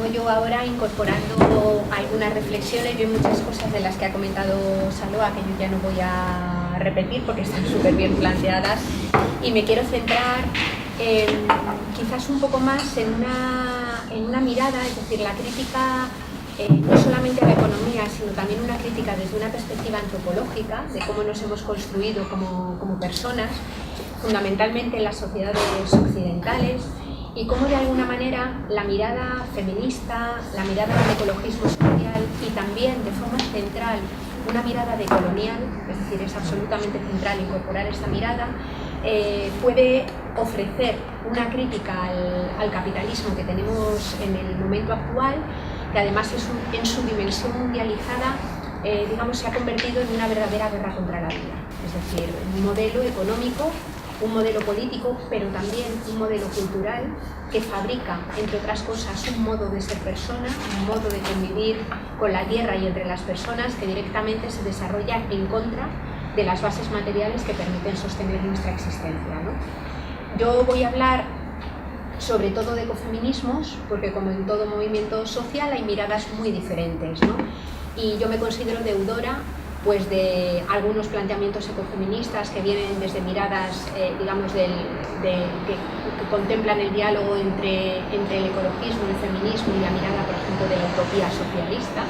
como yo ahora, incorporando algunas reflexiones. Yo hay muchas cosas de las que ha comentado Saloa que yo ya no voy a repetir porque están súper bien planteadas, y me quiero centrar quizás un poco más en una mirada, es decir, la crítica no solamente a la economía, sino también una crítica desde una perspectiva antropológica de cómo nos hemos construido como personas, fundamentalmente en las sociedades occidentales, y cómo de alguna manera la mirada feminista, la mirada del ecologismo social y también de forma central una mirada decolonial, es decir, es absolutamente central incorporar esta mirada, puede ofrecer una crítica al capitalismo que tenemos en el momento actual, que además en su dimensión mundializada, digamos, se ha convertido en una verdadera guerra contra la vida. Es decir, un modelo económico, un modelo político, pero también un modelo cultural que fabrica, entre otras cosas, un modo de ser persona, un modo de convivir con la tierra y entre las personas que directamente se desarrolla en contra de las bases materiales que permiten sostener nuestra existencia, ¿no? Yo voy a hablar sobre todo de ecofeminismos, porque como en todo movimiento social hay miradas muy diferentes, ¿no? Y yo me considero deudora pues de algunos planteamientos ecofeministas que vienen desde miradas, digamos, que contemplan el diálogo entre el ecologismo, el feminismo y la mirada, por ejemplo, de la utopía socialista,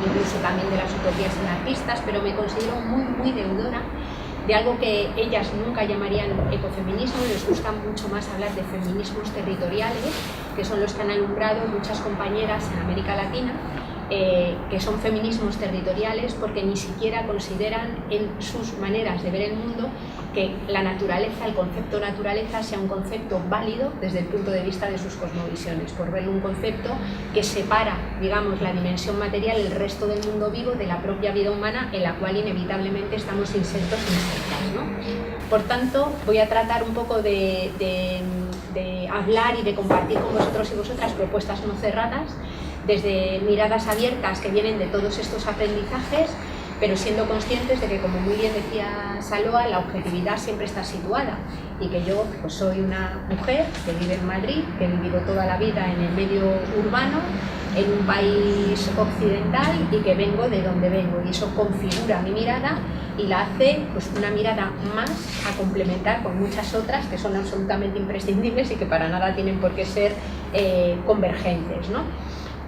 incluso también de las utopías anarquistas, pero me considero muy, muy deudora de algo que ellas nunca llamarían ecofeminismo. Les gusta mucho más hablar de feminismos territoriales, que son los que han alumbrado muchas compañeras en América Latina, que son feminismos territoriales porque ni siquiera consideran en sus maneras de ver el mundo que la naturaleza, el concepto naturaleza, sea un concepto válido desde el punto de vista de sus cosmovisiones, por verlo un concepto que separa, digamos, la dimensión material, el resto del mundo vivo, de la propia vida humana, en la cual inevitablemente estamos insertos, ¿no? Por tanto, voy a tratar un poco de hablar y de compartir con vosotros y vosotras propuestas no cerradas, desde miradas abiertas que vienen de todos estos aprendizajes, pero siendo conscientes de que, como muy bien decía Saloa, la objetividad siempre está situada, y que yo pues soy una mujer que vive en Madrid, que he vivido toda la vida en el medio urbano, en un país occidental, y que vengo de donde vengo, y eso configura mi mirada y la hace pues una mirada más a complementar con muchas otras que son absolutamente imprescindibles y que para nada tienen por qué ser convergentes, ¿no?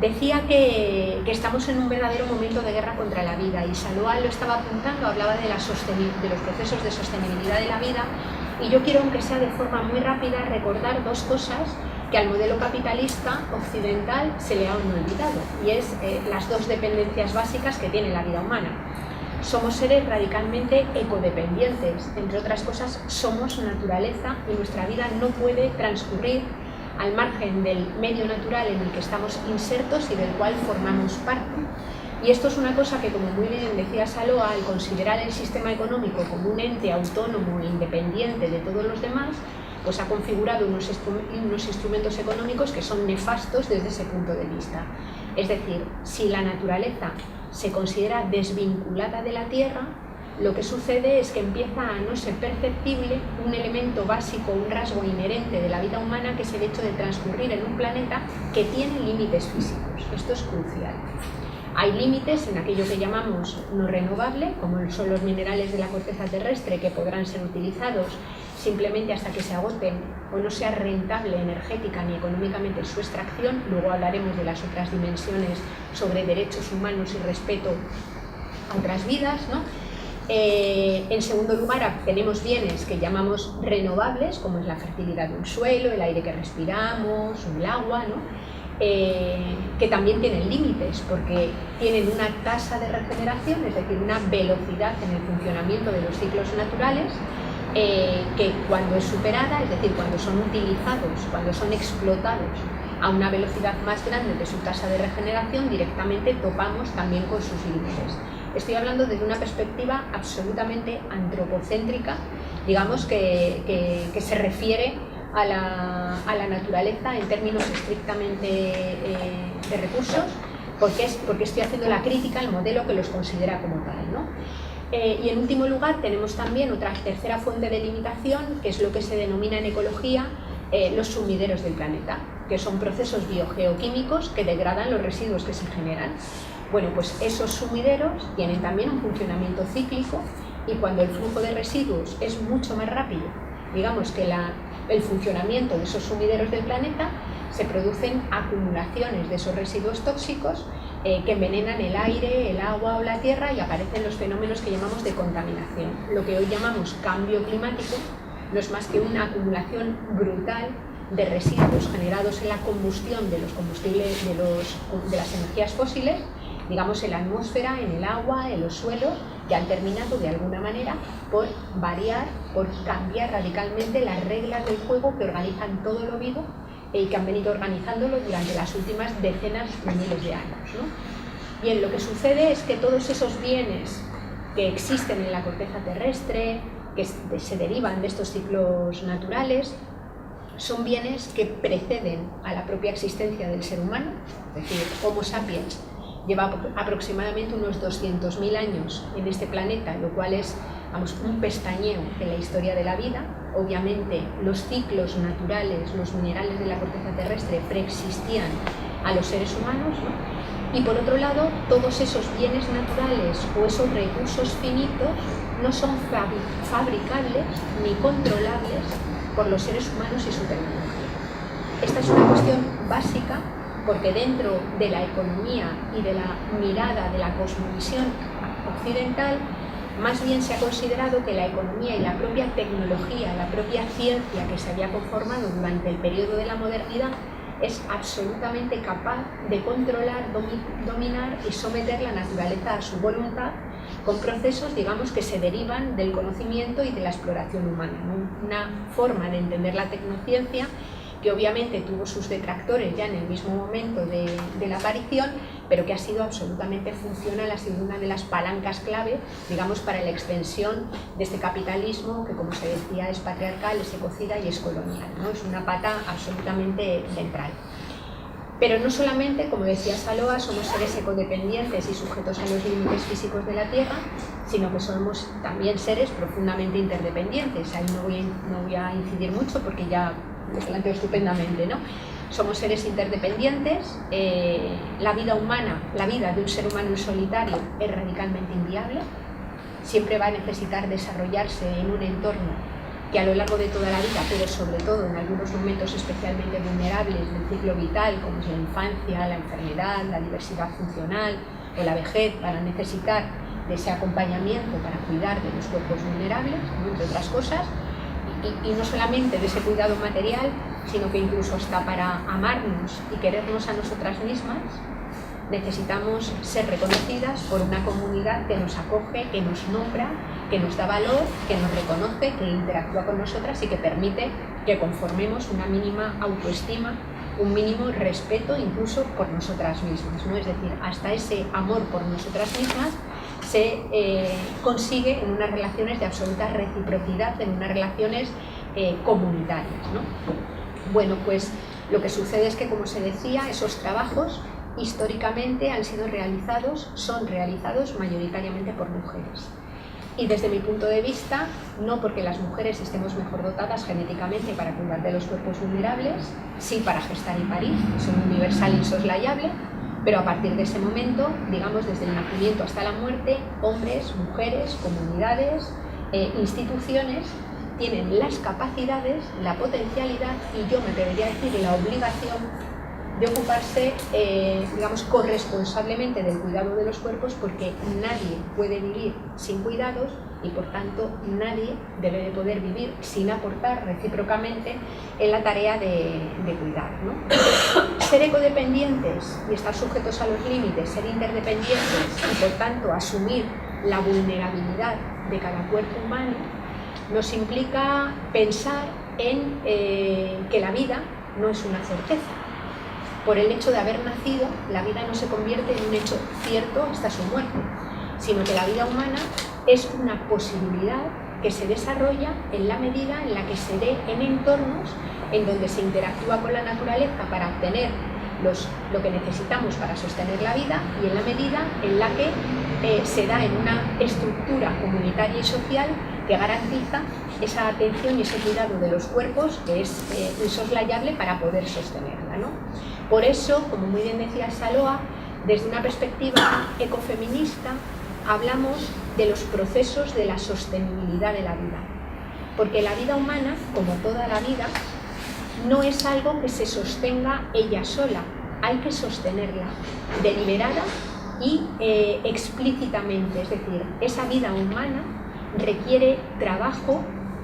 Decía que estamos en un verdadero momento de guerra contra la vida, y Saloa lo estaba apuntando, hablaba de los procesos de sostenibilidad de la vida, y yo quiero, aunque sea de forma muy rápida, recordar dos cosas que al modelo capitalista occidental se le han olvidado, y es las dos dependencias básicas que tiene la vida humana. Somos seres radicalmente ecodependientes, entre otras cosas somos naturaleza, y nuestra vida no puede transcurrir al margen del medio natural en el que estamos insertos y del cual formamos parte. Y esto es una cosa que, como muy bien decía Saloa, al considerar el sistema económico como un ente autónomo e independiente de todos los demás, pues ha configurado unos instrumentos económicos que son nefastos desde ese punto de vista. Es decir, si la naturaleza se considera desvinculada de la tierra, lo que sucede es que empieza a no ser perceptible un elemento básico, un rasgo inherente de la vida humana, que es el hecho de transcurrir en un planeta que tiene límites físicos. Esto es crucial. Hay límites en aquello que llamamos no renovable, como son los minerales de la corteza terrestre, que podrán ser utilizados simplemente hasta que se agoten o no sea rentable energética ni económicamente su extracción. Luego hablaremos de las otras dimensiones sobre derechos humanos y respeto a otras vidas, ¿no? En segundo lugar, tenemos bienes que llamamos renovables, como es la fertilidad de un suelo, el aire que respiramos, el agua, ¿no? Que también tienen límites, porque tienen una tasa de regeneración, es decir, una velocidad en el funcionamiento de los ciclos naturales, que cuando es superada, es decir, cuando son utilizados, cuando son explotados a una velocidad más grande de su tasa de regeneración, directamente topamos también con sus límites. Estoy hablando desde una perspectiva absolutamente antropocéntrica, digamos, que se refiere a la naturaleza en términos estrictamente de recursos, porque estoy haciendo la crítica al modelo que los considera como tal, ¿no? Y en último lugar tenemos también otra tercera fuente de limitación, que es lo que se denomina en ecología los sumideros del planeta. que son procesos biogeoquímicos que degradan los residuos que se generan. Bueno, pues esos sumideros tienen también un funcionamiento cíclico y cuando el flujo de residuos es mucho más rápido, digamos que el funcionamiento de esos sumideros del planeta, se producen acumulaciones de esos residuos tóxicos que envenenan el aire, el agua o la tierra y aparecen los fenómenos que llamamos de contaminación. Lo que hoy llamamos cambio climático no es más que una acumulación brutal de residuos generados en la combustión de los combustibles, de las energías fósiles, digamos en la atmósfera, en el agua, en los suelos, que han terminado de alguna manera por variar, por cambiar radicalmente las reglas del juego que organizan todo lo vivo y que han venido organizándolo durante las últimas decenas de miles de años, ¿no? Bien, lo que sucede es que todos esos bienes que existen en la corteza terrestre, que se derivan de estos ciclos naturales, son bienes que preceden a la propia existencia del ser humano, es decir, Homo sapiens lleva aproximadamente unos 200.000 años en este planeta, lo cual es, vamos, un pestañeo en la historia de la vida. Obviamente los ciclos naturales, los minerales de la corteza terrestre preexistían a los seres humanos, ¿no? Y por otro lado, todos esos bienes naturales o esos recursos finitos no son fabricables ni controlables por los seres humanos y su tecnología. Esta es una cuestión básica porque dentro de la economía y de la mirada de la cosmovisión occidental, más bien se ha considerado que la economía y la propia tecnología, la propia ciencia que se había conformado durante el periodo de la modernidad es absolutamente capaz de controlar, dominar y someter la naturaleza a su voluntad con procesos, digamos, que se derivan del conocimiento y de la exploración humana, ¿no? Una forma de entender la tecnociencia que obviamente tuvo sus detractores ya en el mismo momento de la aparición, pero que ha sido absolutamente funcional, ha sido una de las palancas clave, digamos, para la extensión de este capitalismo que, como se decía, es patriarcal, es ecocida y es colonial, ¿no? Es una pata absolutamente central. Pero no solamente, como decía Saloa, somos seres ecodependientes y sujetos a los límites físicos de la Tierra, sino que somos también seres profundamente interdependientes. Ahí no voy a incidir mucho porque ya lo planteo estupendamente, ¿no? Somos seres interdependientes, la vida humana, la vida de un ser humano en solitario es radicalmente inviable, siempre va a necesitar desarrollarse en un entorno que a lo largo de toda la vida, pero sobre todo en algunos momentos especialmente vulnerables del ciclo vital, como es la infancia, la enfermedad, la diversidad funcional o la vejez, van a necesitar de ese acompañamiento para cuidar de los cuerpos vulnerables, ¿no? Entre otras cosas. Y no solamente de ese cuidado material, sino que incluso hasta para amarnos y querernos a nosotras mismas, necesitamos ser reconocidas por una comunidad que nos acoge, que nos nombra, que nos da valor, que nos reconoce, que interactúa con nosotras y que permite que conformemos una mínima autoestima, un mínimo respeto incluso por nosotras mismas, ¿no? Es decir, hasta ese amor por nosotras mismas se consigue en unas relaciones de absoluta reciprocidad, en unas relaciones comunitarias, ¿no? Bueno, pues lo que sucede es que, como se decía, esos trabajos históricamente son realizados mayoritariamente por mujeres. Y desde mi punto de vista, no porque las mujeres estemos mejor dotadas genéticamente para cuidar de los cuerpos vulnerables, sí para gestar y parir, es un universal insoslayable, pero a partir de ese momento, digamos desde el nacimiento hasta la muerte, hombres, mujeres, comunidades, instituciones tienen las capacidades, la potencialidad y yo me atrevería a decir la obligación de ocuparse, digamos, corresponsablemente del cuidado de los cuerpos, porque nadie puede vivir sin cuidados y por tanto nadie debe de poder vivir sin aportar recíprocamente en la tarea de cuidar, ¿no? Ser ecodependientes y estar sujetos a los límites, ser interdependientes y por tanto asumir la vulnerabilidad de cada cuerpo humano nos implica pensar en que la vida no es una certeza. Por el hecho de haber nacido, la vida no se convierte en un hecho cierto hasta su muerte, sino que la vida humana es una posibilidad que se desarrolla en la medida en la que se dé en entornos en donde se interactúa con la naturaleza para obtener lo que necesitamos para sostener la vida y en la medida en la que se da en una estructura comunitaria y social que garantiza esa atención y ese cuidado de los cuerpos que es insoslayable para poder sostenerla, ¿no? Por eso, como muy bien decía Saloa, desde una perspectiva ecofeminista hablamos de los procesos de la sostenibilidad de la vida, porque la vida humana, como toda la vida, no es algo que se sostenga ella sola, hay que sostenerla deliberada y explícitamente, es decir, esa vida humana requiere trabajo,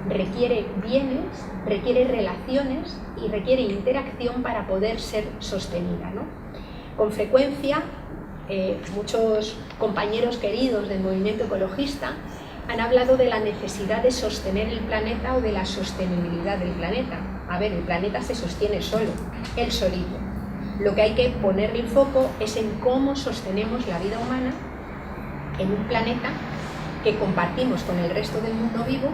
requiere bienes, requiere relaciones y requiere interacción para poder ser sostenida, ¿no? Con frecuencia, muchos compañeros queridos del movimiento ecologista han hablado de la necesidad de sostener el planeta o de la sostenibilidad del planeta. A ver, el planeta se sostiene solo, él solito. Lo que hay que ponerle el foco es en cómo sostenemos la vida humana en un planeta que compartimos con el resto del mundo vivo,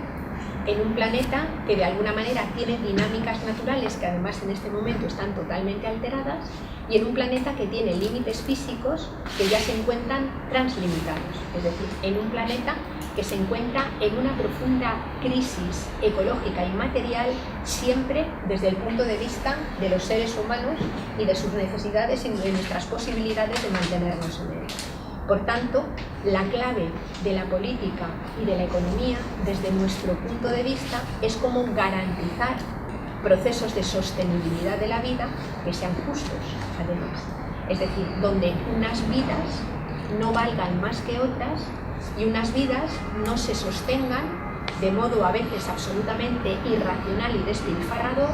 en un planeta que de alguna manera tiene dinámicas naturales que además en este momento están totalmente alteradas, y en un planeta que tiene límites físicos que ya se encuentran translimitados, es decir, en un planeta que se encuentra en una profunda crisis ecológica y material, siempre desde el punto de vista de los seres humanos y de sus necesidades y de nuestras posibilidades de mantenernos en él. Por tanto, la clave de la política y de la economía, desde nuestro punto de vista, es cómo garantizar procesos de sostenibilidad de la vida que sean justos, además. Es decir, donde unas vidas no valgan más que otras y unas vidas no se sostengan de modo a veces absolutamente irracional y despilfarrador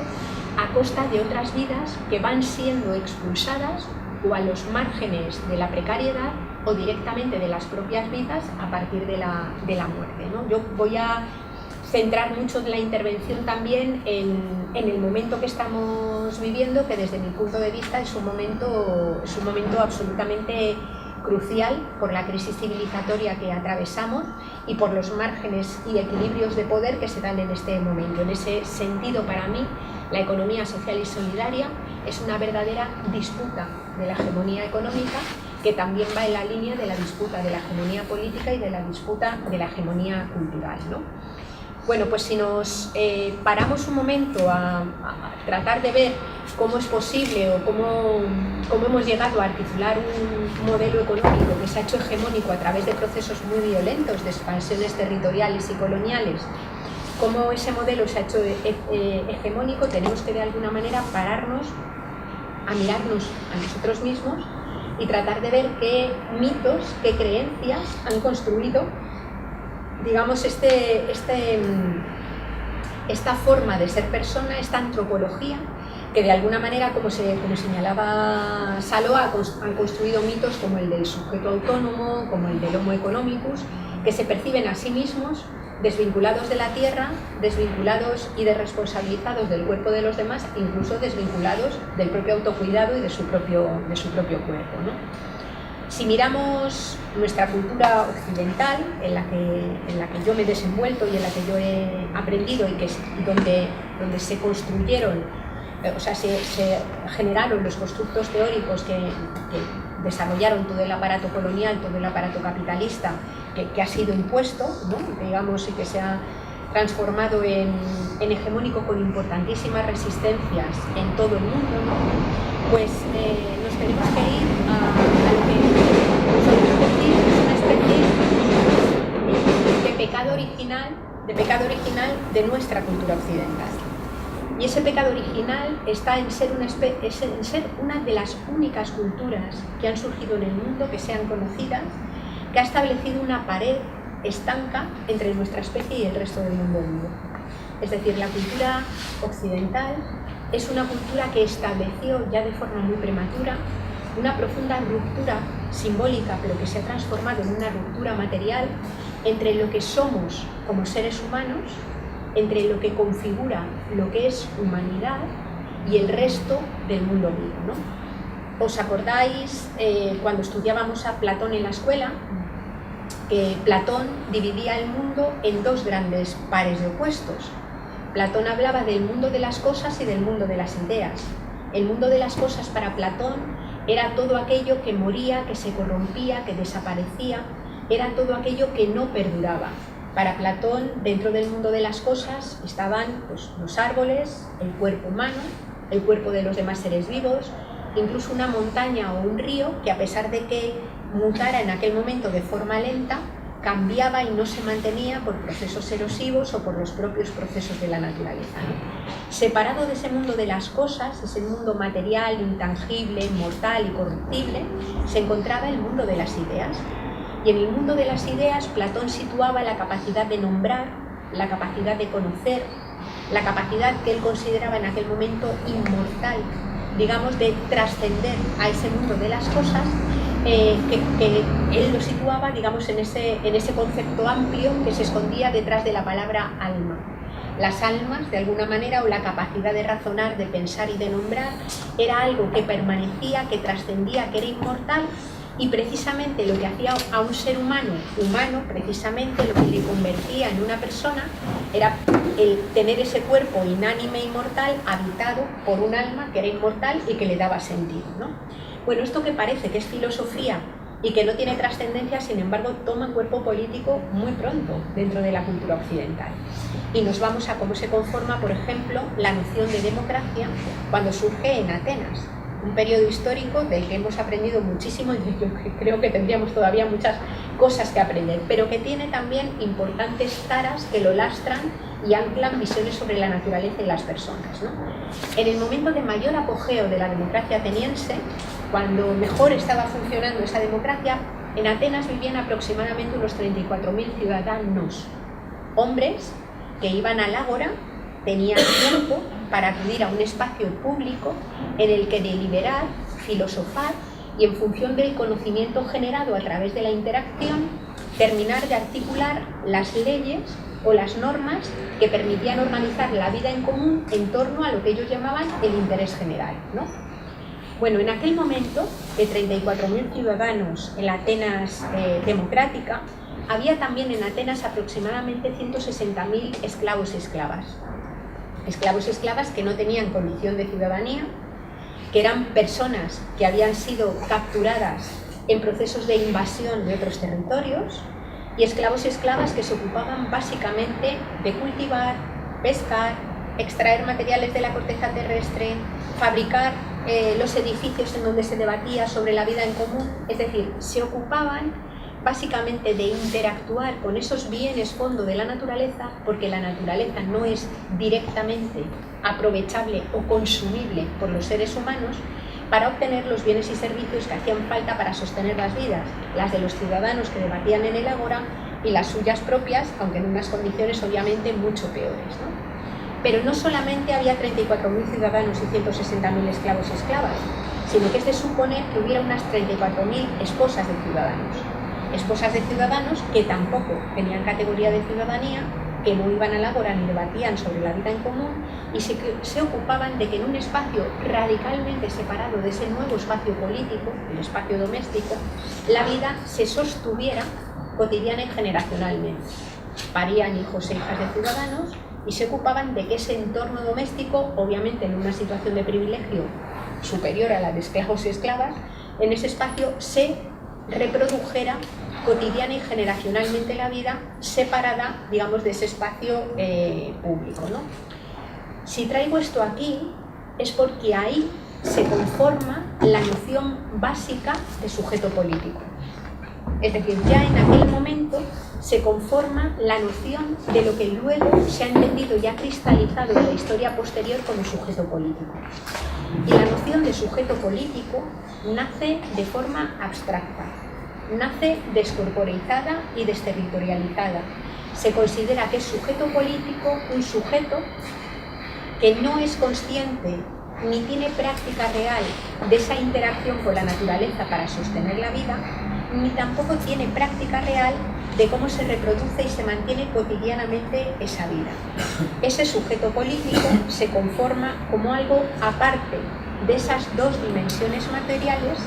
a costa de otras vidas que van siendo expulsadas o a los márgenes de la precariedad o directamente de las propias vidas a partir de la muerte, ¿no? Yo voy a centrar mucho la intervención también en el momento que estamos viviendo, que desde mi punto de vista es un momento absolutamente crucial por la crisis civilizatoria que atravesamos y por los márgenes y equilibrios de poder que se dan en este momento. En ese sentido, para mí, la economía social y solidaria es una verdadera disputa de la hegemonía económica, que también va en la línea de la disputa de la hegemonía política y de la disputa de la hegemonía cultural, ¿no? Bueno, pues si nos paramos un momento a tratar de ver cómo es posible o cómo hemos llegado a articular un modelo económico que se ha hecho hegemónico a través de procesos muy violentos de expansiones territoriales y coloniales, cómo ese modelo se ha hecho hegemónico, tenemos que de alguna manera pararnos a mirarnos a nosotros mismos y tratar de ver qué mitos, qué creencias han construido, digamos, esta forma de ser persona, esta antropología, que de alguna manera, como señalaba Saloa, han construido mitos como el del sujeto autónomo, como el del homo economicus, que se perciben a sí mismos desvinculados de la tierra, desvinculados y desresponsabilizados del cuerpo de los demás, incluso desvinculados del propio autocuidado y de su propio cuerpo, ¿no? Si miramos nuestra cultura occidental, en la que yo me he desenvuelto y en la que yo he aprendido y donde se construyeron, o sea, se generaron los constructos teóricos que desarrollaron todo el aparato colonial, todo el aparato capitalista que ha sido impuesto, ¿no? Digamos, y que se ha transformado en hegemónico con importantísimas resistencias en todo el mundo, ¿no? Pues nos tenemos que ir a lo que solemos decir es una especie de pecado original de nuestra cultura occidental. Y ese pecado original está en ser una de las únicas culturas que han surgido en el mundo, que sean conocidas, que ha establecido una pared estanca entre nuestra especie y el resto del mundo vivo. Es decir, la cultura occidental es una cultura que estableció ya de forma muy prematura una profunda ruptura simbólica, pero que se ha transformado en una ruptura material entre lo que somos como seres humanos, entre lo que configura lo que es humanidad y el resto del mundo vivo, ¿no? ¿Os acordáis cuando estudiábamos a Platón en la escuela? Platón dividía el mundo en dos grandes pares de opuestos. Platón hablaba del mundo de las cosas y del mundo de las ideas. El mundo de las cosas para Platón era todo aquello que moría, que se corrompía, que desaparecía, era todo aquello que no perduraba. Para Platón, dentro del mundo de las cosas estaban pues, los árboles, el cuerpo humano, el cuerpo de los demás seres vivos, incluso una montaña o un río que, a pesar de que mutara en aquel momento de forma lenta, cambiaba y no se mantenía por procesos erosivos o por los propios procesos de la naturaleza, ¿no? Separado de ese mundo de las cosas, ese mundo material, intangible, mortal y corruptible, se encontraba el mundo de las ideas. Y en el mundo de las ideas, Platón situaba la capacidad de nombrar, la capacidad de conocer, la capacidad que él consideraba en aquel momento inmortal, digamos, de trascender a ese mundo de las cosas, que él lo situaba, digamos, en ese concepto amplio que se escondía detrás de la palabra alma. Las almas, de alguna manera, o la capacidad de razonar, de pensar y de nombrar, era algo que permanecía, que trascendía, que era inmortal, y precisamente lo que hacía a un ser humano, precisamente lo que le convertía en una persona, era el tener ese cuerpo inánime e inmortal habitado por un alma que era inmortal y que le daba sentido, ¿no? Bueno, esto que parece que es filosofía y que no tiene trascendencia, sin embargo, toma cuerpo político muy pronto dentro de la cultura occidental. Y nos vamos a cómo se conforma, por ejemplo, la noción de democracia cuando surge en Atenas, un periodo histórico del que hemos aprendido muchísimo y yo creo que tendríamos todavía muchas cosas que aprender, pero que tiene también importantes taras que lo lastran y anclan visiones sobre la naturaleza y las personas, ¿no? En el momento de mayor apogeo de la democracia ateniense, cuando mejor estaba funcionando esa democracia, en Atenas vivían aproximadamente unos 34.000 ciudadanos, hombres que iban al ágora, tenían tiempo para acudir a un espacio público en el que deliberar, filosofar y, en función del conocimiento generado a través de la interacción, terminar de articular las leyes o las normas que permitían organizar la vida en común en torno a lo que ellos llamaban el interés general, ¿no? Bueno, en aquel momento, de 34.000 ciudadanos en la Atenas democrática, había también en Atenas aproximadamente 160.000 esclavos y esclavas. Esclavos y esclavas que no tenían condición de ciudadanía, que eran personas que habían sido capturadas en procesos de invasión de otros territorios, y esclavos y esclavas que se ocupaban básicamente de cultivar, pescar, extraer materiales de la corteza terrestre, fabricar los edificios en donde se debatía sobre la vida en común, es decir, se ocupaban básicamente de interactuar con esos bienes fondo de la naturaleza, porque la naturaleza no es directamente aprovechable o consumible por los seres humanos, para obtener los bienes y servicios que hacían falta para sostener las vidas, las de los ciudadanos que debatían en el ágora y las suyas propias, aunque en unas condiciones obviamente mucho peores, ¿no? Pero no solamente había 34.000 ciudadanos y 160.000 esclavos y esclavas, sino que es de suponer que hubiera unas 34.000 esposas de ciudadanos. Esposas de ciudadanos que tampoco tenían categoría de ciudadanía, que no iban al ágora ni debatían sobre la vida en común y se ocupaban de que en un espacio radicalmente separado de ese nuevo espacio político, el espacio doméstico, la vida se sostuviera cotidiana y generacionalmente. Parían hijos e hijas de ciudadanos y se ocupaban de que ese entorno doméstico, obviamente en una situación de privilegio superior a la de esclavos y esclavas, en ese espacio se reprodujera cotidiana y generacionalmente la vida, separada, digamos, de ese espacio público, ¿no? Si traigo esto aquí es porque ahí se conforma la noción básica de sujeto político. Es decir, ya en aquel momento se conforma la noción de lo que luego se ha entendido y ha cristalizado en la historia posterior como sujeto político. Y la noción de sujeto político nace de forma abstracta, nace descorporeizada y desterritorializada. Se considera que es sujeto político un sujeto que no es consciente ni tiene práctica real de esa interacción con la naturaleza para sostener la vida, ni tampoco tiene práctica real de cómo se reproduce y se mantiene cotidianamente esa vida. Ese sujeto político se conforma como algo aparte de esas dos dimensiones materiales,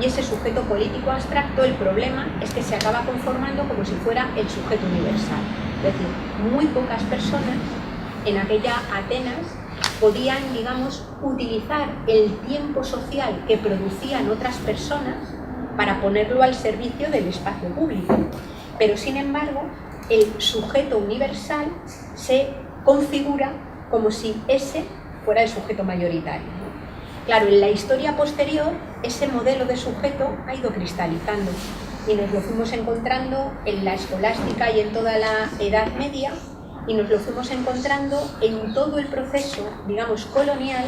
y ese sujeto político abstracto, el problema es que se acaba conformando como si fuera el sujeto universal. Es decir, muy pocas personas en aquella Atenas podían, digamos, utilizar el tiempo social que producían otras personas para ponerlo al servicio del espacio público. Pero, sin embargo, el sujeto universal se configura como si ese fuera el sujeto mayoritario. Claro, en la historia posterior, ese modelo de sujeto ha ido cristalizando y nos lo fuimos encontrando en la escolástica y en toda la Edad Media, y nos lo fuimos encontrando en todo el proceso, digamos, colonial,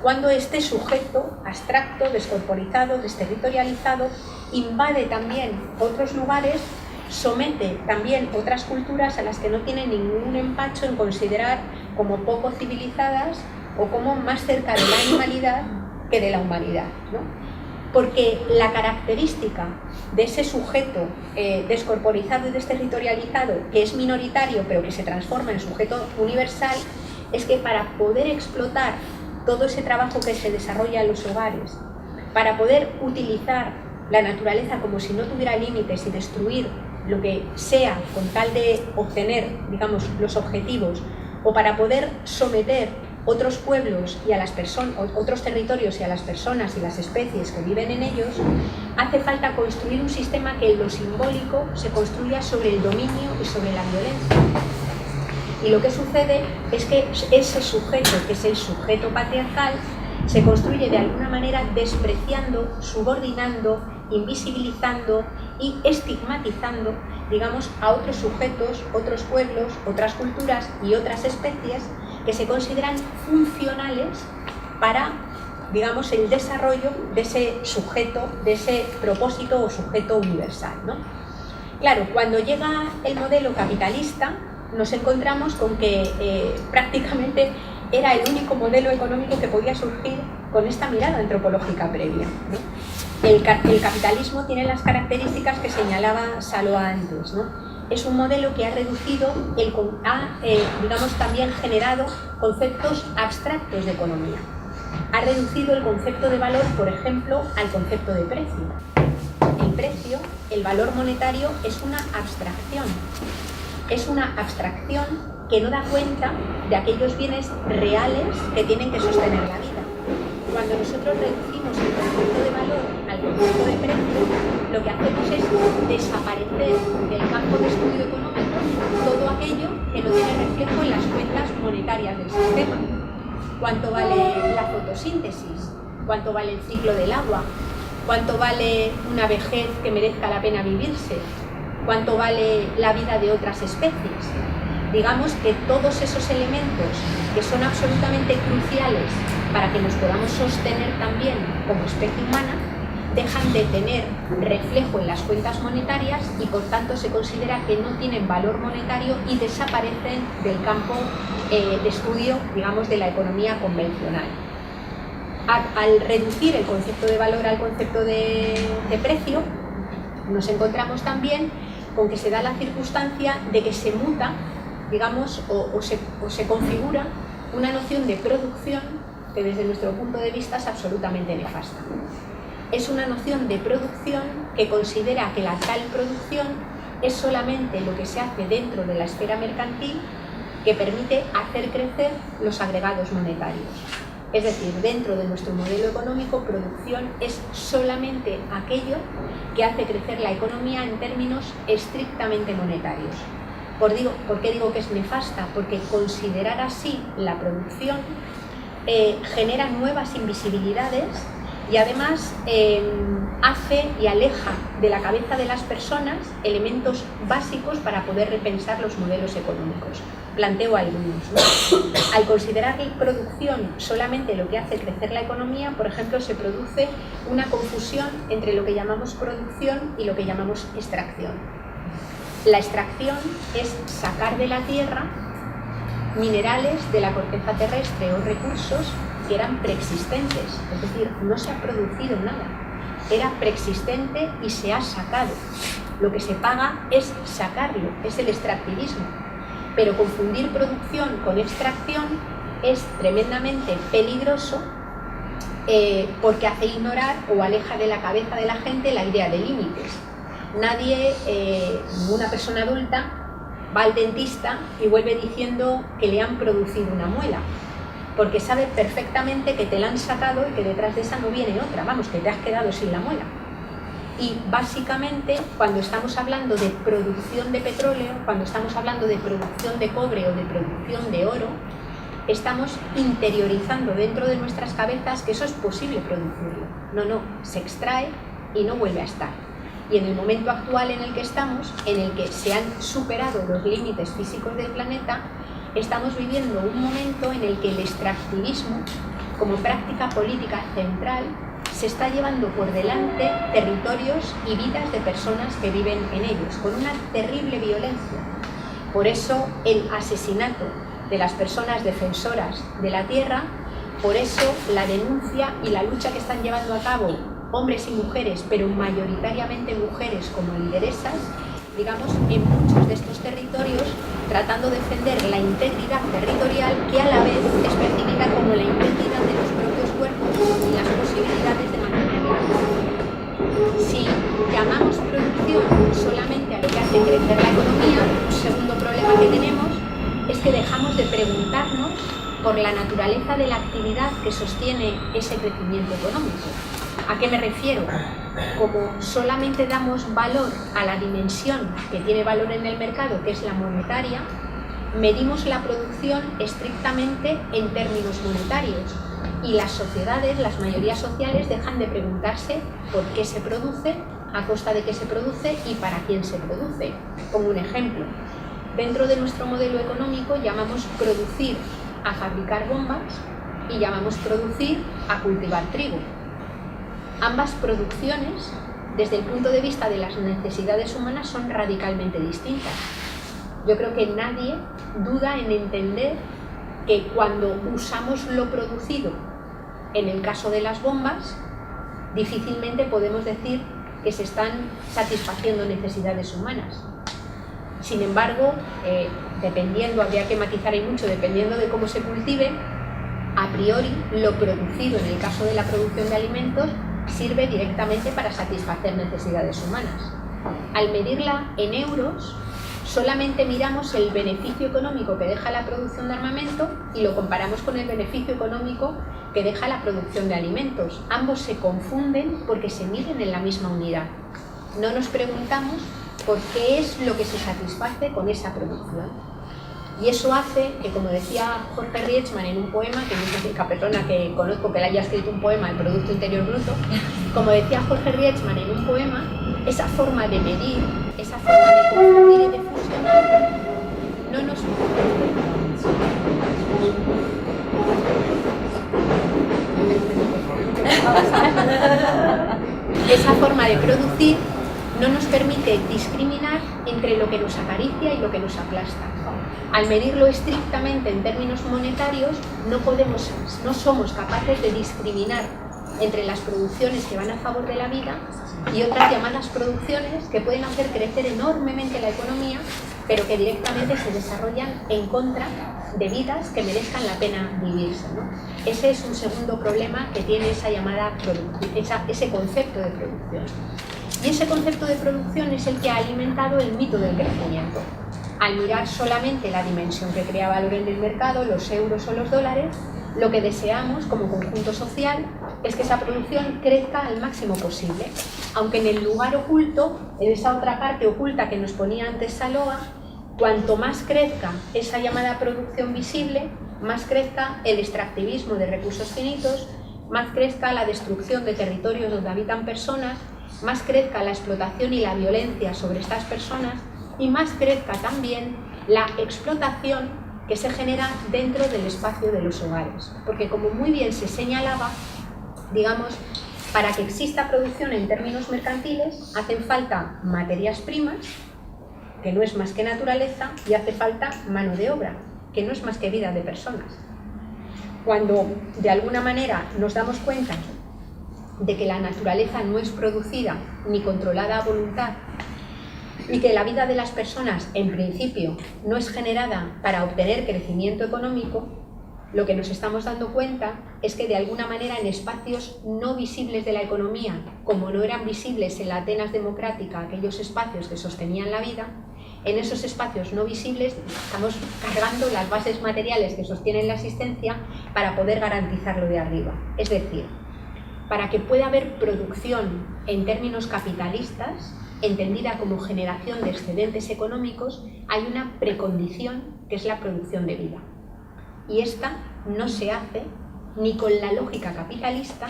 cuando este sujeto abstracto, descorporizado, desterritorializado, invade también otros lugares, somete también otras culturas a las que no tiene ningún empacho en considerar como poco civilizadas o como más cerca de la animalidad que de la humanidad, ¿no? Porque la característica de ese sujeto descorporizado y desterritorializado, que es minoritario pero que se transforma en sujeto universal, es que para poder explotar todo ese trabajo que se desarrolla en los hogares, para poder utilizar la naturaleza como si no tuviera límites y destruir lo que sea con tal de obtener, digamos, los objetivos, o para poder someter otros pueblos y a las personas, otros territorios y a las personas y las especies que viven en ellos, hace falta construir un sistema que en lo simbólico se construya sobre el dominio y sobre la violencia. Y lo que sucede es que ese sujeto, que es el sujeto patriarcal, se construye de alguna manera despreciando, subordinando, invisibilizando y estigmatizando, digamos, a otros sujetos, otros pueblos, otras culturas y otras especies que se consideran funcionales para, digamos, el desarrollo de ese sujeto, de ese propósito o sujeto universal, ¿no? Claro, cuando llega el modelo capitalista, nos encontramos con que prácticamente era el único modelo económico que podía surgir con esta mirada antropológica previa, ¿no? El capitalismo tiene las características que señalaba Saloa antes, ¿no? Es un modelo que ha reducido, digamos, también generado conceptos abstractos de economía. Ha reducido el concepto de valor, por ejemplo, al concepto de precio. El precio, el valor monetario, es una abstracción. Es una abstracción que no da cuenta de aquellos bienes reales que tienen que sostener la vida. Cuando nosotros reducimos el concepto de valor al concepto de precio, lo que hacemos es desaparecer del campo de estudio económico todo aquello que no tiene reflejo en las cuentas monetarias del sistema. ¿Cuánto vale la fotosíntesis? ¿Cuánto vale el ciclo del agua? ¿Cuánto vale una vejez que merezca la pena vivirse? ¿Cuánto vale la vida de otras especies? Digamos que todos esos elementos que son absolutamente cruciales para que nos podamos sostener también como especie humana, dejan de tener reflejo en las cuentas monetarias y por tanto se considera que no tienen valor monetario y desaparecen del campo de estudio, digamos, de la economía convencional. Al reducir el concepto de valor al concepto de precio, nos encontramos también con que se da la circunstancia de que se muta, digamos, o se configura una noción de producción que desde nuestro punto de vista es absolutamente nefasta. Es una noción de producción que considera que la tal producción es solamente lo que se hace dentro de la esfera mercantil que permite hacer crecer los agregados monetarios. Es decir, dentro de nuestro modelo económico, producción es solamente aquello que hace crecer la economía en términos estrictamente monetarios. ¿Por qué digo que es nefasta? Porque considerar así la producción genera nuevas invisibilidades y además hace y aleja de la cabeza de las personas elementos básicos para poder repensar los modelos económicos. Planteo algunos, ¿no? Al considerar la producción solamente lo que hace crecer la economía, por ejemplo, se produce una confusión entre lo que llamamos producción y lo que llamamos extracción. La extracción es sacar de la tierra minerales de la corteza terrestre o recursos que eran preexistentes, es decir, no se ha producido nada, era preexistente y se ha sacado. Lo que se paga es sacarlo, es el extractivismo. Pero confundir producción con extracción es tremendamente peligroso porque hace ignorar o aleja de la cabeza de la gente la idea de límites. Nadie, ninguna persona adulta, va al dentista y vuelve diciendo que le han producido una muela, porque sabe perfectamente que te la han sacado y que detrás de esa no viene otra, vamos, que te has quedado sin la muela. Y básicamente, cuando estamos hablando de producción de petróleo, cuando estamos hablando de producción de cobre o de producción de oro, estamos interiorizando dentro de nuestras cabezas que eso es posible producirlo. No, se extrae y no vuelve a estar. Y en el momento actual en el que estamos, en el que se han superado los límites físicos del planeta, estamos viviendo un momento en el que el extractivismo, como práctica política central, se está llevando por delante territorios y vidas de personas que viven en ellos, con una terrible violencia. Por eso el asesinato de las personas defensoras de la tierra, por eso la denuncia y la lucha que están llevando a cabo hombres y mujeres, pero mayoritariamente mujeres como lideresas, digamos, en muchos de estos territorios, tratando de defender la integridad territorial, que a la vez es percibida como la integridad de los propios cuerpos y las posibilidades de mantenerla. Si llamamos producción solamente a lo que hace crecer la economía, un segundo problema que tenemos es que dejamos de preguntarnos por la naturaleza de la actividad que sostiene ese crecimiento económico. ¿A qué me refiero? Como solamente damos valor a la dimensión que tiene valor en el mercado, que es la monetaria, medimos la producción estrictamente en términos monetarios y las sociedades, las mayorías sociales, dejan de preguntarse por qué se produce, a costa de qué se produce y para quién se produce. Pongo un ejemplo. Dentro de nuestro modelo económico llamamos producir a fabricar bombas y llamamos producir a cultivar trigo. Ambas producciones, desde el punto de vista de las necesidades humanas, son radicalmente distintas. Yo creo que nadie duda en entender que cuando usamos lo producido, en el caso de las bombas, difícilmente podemos decir que se están satisfaciendo necesidades humanas. Sin embargo, dependiendo, habría que matizar ahí mucho, dependiendo de cómo se cultive, a priori lo producido en el caso de la producción de alimentos sirve directamente para satisfacer necesidades humanas. Al medirla en euros, solamente miramos el beneficio económico que deja la producción de armamento y lo comparamos con el beneficio económico que deja la producción de alimentos. Ambos se confunden porque se miden en la misma unidad. No nos preguntamos por qué es lo que se satisface con esa producción. Y eso hace que, como decía Jorge Rietzmann en un poema, que no es la única persona que conozco que le haya escrito un poema, el Producto Interior Bruto, como decía Jorge Rietzmann en un poema, esa forma de medir, esa forma de confundir y de fusionar, no nos... Esa forma de producir no nos permite discriminar entre lo que nos acaricia y lo que nos aplasta. Al medirlo estrictamente en términos monetarios, no somos capaces de discriminar entre las producciones que van a favor de la vida y otras llamadas producciones que pueden hacer crecer enormemente la economía, pero que directamente se desarrollan en contra de vidas que merezcan la pena vivirse, ¿no? Ese es un segundo problema que tiene esa llamada ese concepto de producción. Y ese concepto de producción es el que ha alimentado el mito del crecimiento. Al mirar solamente la dimensión que crea valor en el mercado, los euros o los dólares, lo que deseamos como conjunto social es que esa producción crezca al máximo posible, aunque en el lugar oculto, en esa otra parte oculta que nos ponía antes Saloa, cuanto más crezca esa llamada producción visible, más crezca el extractivismo de recursos finitos, más crezca la destrucción de territorios donde habitan personas, más crezca la explotación y la violencia sobre estas personas y más crezca también la explotación que se genera dentro del espacio de los hogares. Porque, como muy bien se señalaba, digamos, para que exista producción en términos mercantiles hacen falta materias primas, que no es más que naturaleza, y hace falta mano de obra, que no es más que vida de personas. Cuando de alguna manera nos damos cuenta de que la naturaleza no es producida ni controlada a voluntad y que la vida de las personas, en principio, no es generada para obtener crecimiento económico, lo que nos estamos dando cuenta es que de alguna manera en espacios no visibles de la economía, como no eran visibles en la Atenas democrática aquellos espacios que sostenían la vida, en esos espacios no visibles estamos cargando las bases materiales que sostienen la existencia para poder garantizar lo de arriba. Es decir, para que pueda haber producción en términos capitalistas, entendida como generación de excedentes económicos, hay una precondición que es la producción de vida. Y esta no se hace ni con la lógica capitalista,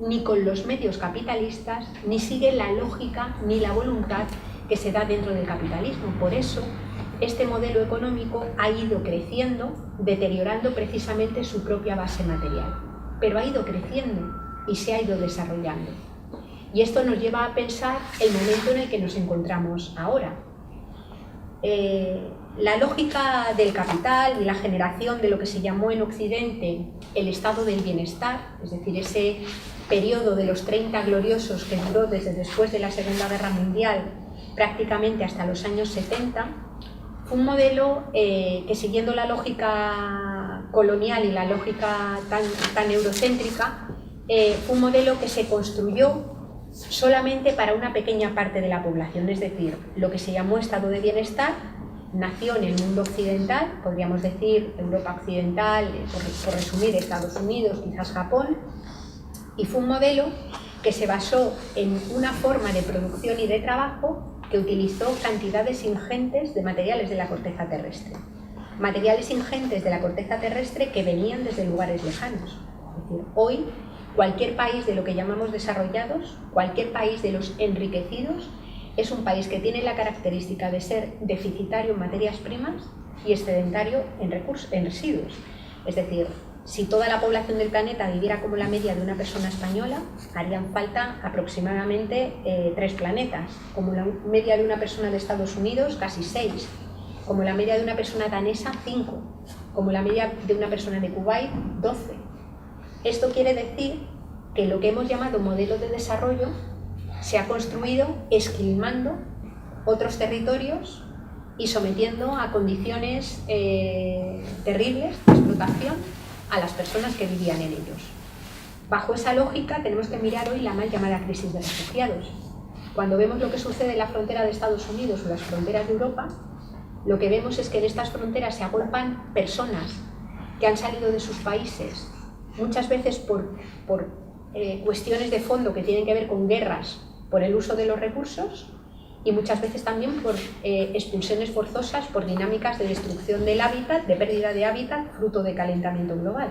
ni con los medios capitalistas, ni sigue la lógica ni la voluntad que se da dentro del capitalismo. Por eso, este modelo económico ha ido creciendo, deteriorando precisamente su propia base material. Pero ha ido creciendo y se ha ido desarrollando. Y esto nos lleva a pensar el momento en el que nos encontramos ahora. La lógica del capital y la generación de lo que se llamó en Occidente el estado del bienestar, es decir, ese periodo de los 30 gloriosos que duró desde después de la Segunda Guerra Mundial prácticamente hasta los años 70, fue un modelo que, siguiendo la lógica colonial y la lógica tan eurocéntrica, fue un modelo que se construyó solamente para una pequeña parte de la población, es decir, lo que se llamó estado de bienestar nació en el mundo occidental, podríamos decir Europa occidental, por resumir Estados Unidos, quizás Japón, y fue un modelo que se basó en una forma de producción y de trabajo que utilizó cantidades ingentes de materiales de la corteza terrestre. Materiales ingentes de la corteza terrestre que venían desde lugares lejanos. Es decir, hoy cualquier país de lo que llamamos desarrollados, cualquier país de los enriquecidos, es un país que tiene la característica de ser deficitario en materias primas y excedentario en residuos. Es decir, si toda la población del planeta viviera como la media de una persona española, harían falta aproximadamente 3 planetas. Como la media de una persona de Estados Unidos, casi 6. Como la media de una persona danesa, 5. Como la media de una persona de Kuwait, 12. Esto quiere decir que lo que hemos llamado modelo de desarrollo se ha construido esquilmando otros territorios y sometiendo a condiciones terribles de explotación a las personas que vivían en ellos. Bajo esa lógica tenemos que mirar hoy la mal llamada crisis de refugiados. Cuando vemos lo que sucede en la frontera de Estados Unidos o las fronteras de Europa, lo que vemos es que en estas fronteras se agolpan personas que han salido de sus países, muchas veces por cuestiones de fondo que tienen que ver con guerras, por el uso de los recursos, y muchas veces también por expulsiones forzosas, por dinámicas de destrucción del hábitat, de pérdida de hábitat, fruto de calentamiento global.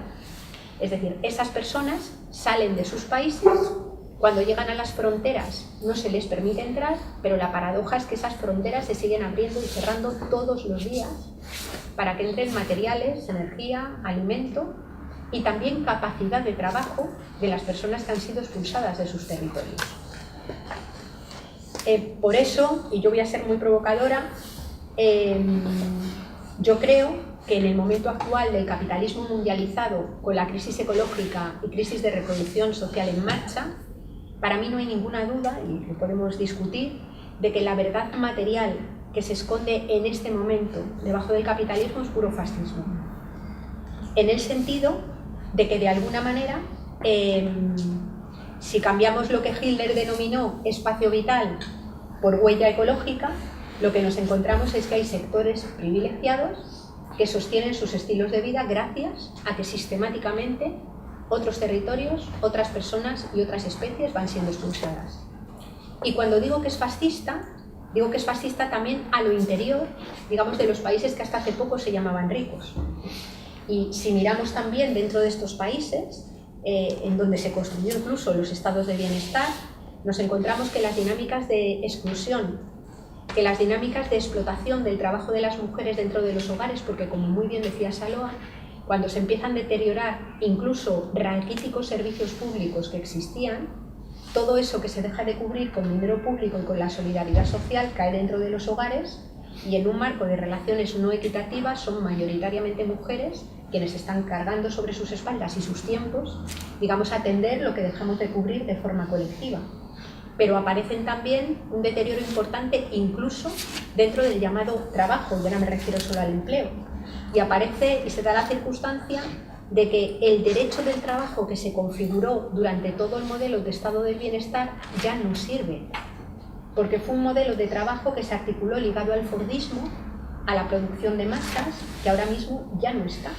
Es decir, esas personas salen de sus países, cuando llegan a las fronteras no se les permite entrar, pero la paradoja es que esas fronteras se siguen abriendo y cerrando todos los días para que entren materiales, energía, alimento y también capacidad de trabajo de las personas que han sido expulsadas de sus territorios. Por eso, y yo voy a ser muy provocadora, yo creo que en el momento actual del capitalismo mundializado, con la crisis ecológica y crisis de reproducción social en marcha, para mí no hay ninguna duda, y lo podemos discutir, de que la verdad material que se esconde en este momento debajo del capitalismo es puro fascismo. En el sentido de que de alguna manera, si cambiamos lo que Hitler denominó espacio vital por huella ecológica, lo que nos encontramos es que hay sectores privilegiados que sostienen sus estilos de vida gracias a que sistemáticamente otros territorios, otras personas y otras especies van siendo expulsadas. Y cuando digo que es fascista también a lo interior, digamos, de los países que hasta hace poco se llamaban ricos. Y si miramos también dentro de estos países, en donde se construyó incluso los estados de bienestar, nos encontramos que las dinámicas de exclusión, que las dinámicas de explotación del trabajo de las mujeres dentro de los hogares, porque como muy bien decía Saloa, cuando se empiezan a deteriorar incluso raquíticos servicios públicos que existían, todo eso que se deja de cubrir con dinero público y con la solidaridad social cae dentro de los hogares y en un marco de relaciones no equitativas son mayoritariamente mujeres quienes están cargando sobre sus espaldas y sus tiempos, digamos, atender lo que dejamos de cubrir de forma colectiva. Pero aparecen también un deterioro importante incluso dentro del llamado trabajo, y ahora me refiero solo al empleo. Y aparece y se da la circunstancia de que el derecho del trabajo que se configuró durante todo el modelo de estado del bienestar ya no sirve, porque fue un modelo de trabajo que se articuló ligado al fordismo, a la producción de masas, que ahora mismo ya no está.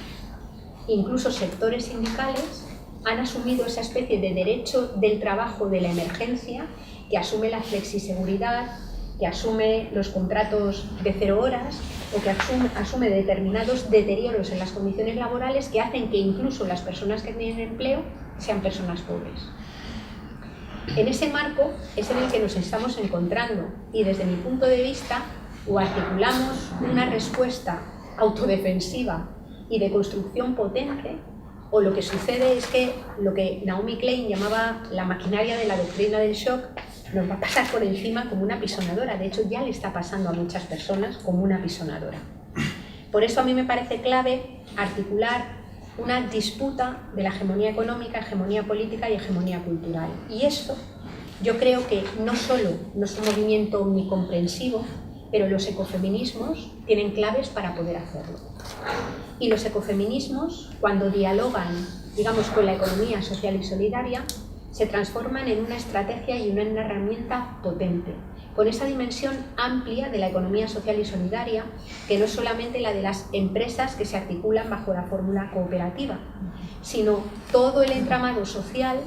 Incluso sectores sindicales han asumido esa especie de derecho del trabajo de la emergencia, que asume la flexiseguridad, que asume los contratos de 0 horas o que asume determinados deterioros en las condiciones laborales que hacen que incluso las personas que tienen empleo sean personas pobres. En ese marco es en el que nos estamos encontrando y desde mi punto de vista o articulamos una respuesta autodefensiva y de construcción potente, o lo que sucede es que lo que Naomi Klein llamaba la maquinaria de la doctrina del shock nos va a pasar por encima como una pisonadora. De hecho, ya le está pasando a muchas personas como una pisonadora. Por eso a mí me parece clave articular una disputa de la hegemonía económica, hegemonía política y hegemonía cultural. Y eso yo creo que no solo no es un movimiento omnicomprensivo, pero los ecofeminismos tienen claves para poder hacerlo. Y los ecofeminismos, cuando dialogan, digamos, con la economía social y solidaria, se transforman en una estrategia y en una herramienta potente, con esa dimensión amplia de la economía social y solidaria, que no es solamente la de las empresas que se articulan bajo la fórmula cooperativa, sino todo el entramado social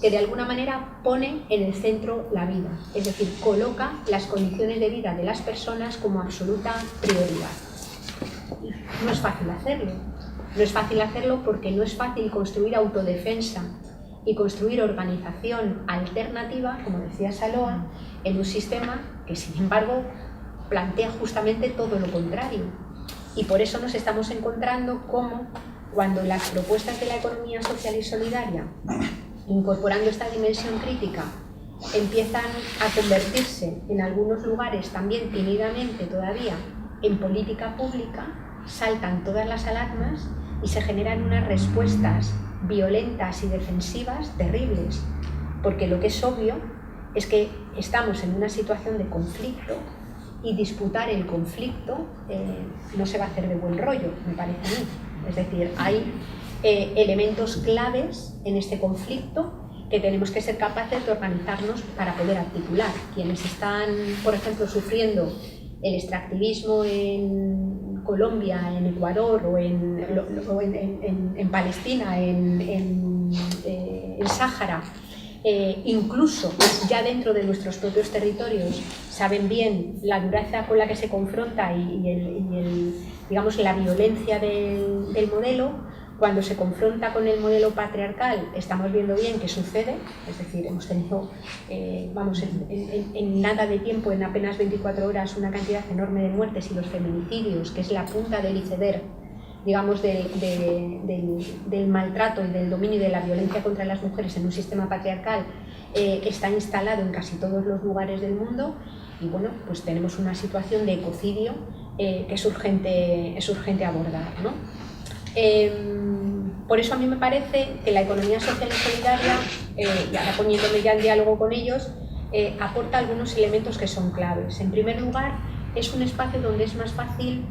que de alguna manera pone en el centro la vida, es decir, coloca las condiciones de vida de las personas como absoluta prioridad. No es fácil hacerlo. No es fácil hacerlo porque no es fácil construir autodefensa y construir organización alternativa, como decía Saloa, en un sistema que, sin embargo, plantea justamente todo lo contrario. Y por eso nos estamos encontrando como, cuando las propuestas de la economía social y solidaria, incorporando esta dimensión crítica, empiezan a convertirse en algunos lugares también tímidamente todavía en política pública, saltan todas las alarmas y se generan unas respuestas violentas y defensivas terribles, porque lo que es obvio es que estamos en una situación de conflicto y disputar el conflicto no se va a hacer de buen rollo, me parece a mí. Es decir, hay elementos claves en este conflicto que tenemos que ser capaces de organizarnos para poder articular. Quienes están, por ejemplo, sufriendo el extractivismo en Colombia, en Ecuador o en Palestina, en Sáhara, incluso ya dentro de nuestros propios territorios, saben bien la dureza con la que se confronta y digamos, la violencia del modelo. Cuando se confronta con el modelo patriarcal, estamos viendo bien qué sucede, es decir, hemos tenido, en nada de tiempo, en apenas 24 horas, una cantidad enorme de muertes y los feminicidios, que es la punta del iceberg, digamos, del maltrato y del dominio y de la violencia contra las mujeres en un sistema patriarcal, está instalado en casi todos los lugares del mundo. Y bueno, pues tenemos una situación de ecocidio que es urgente abordar, ¿no? Por eso a mí me parece que la economía social y solidaria, y ahora poniéndome ya en diálogo con ellos, aporta algunos elementos que son claves. En primer lugar, es un espacio donde es más fácil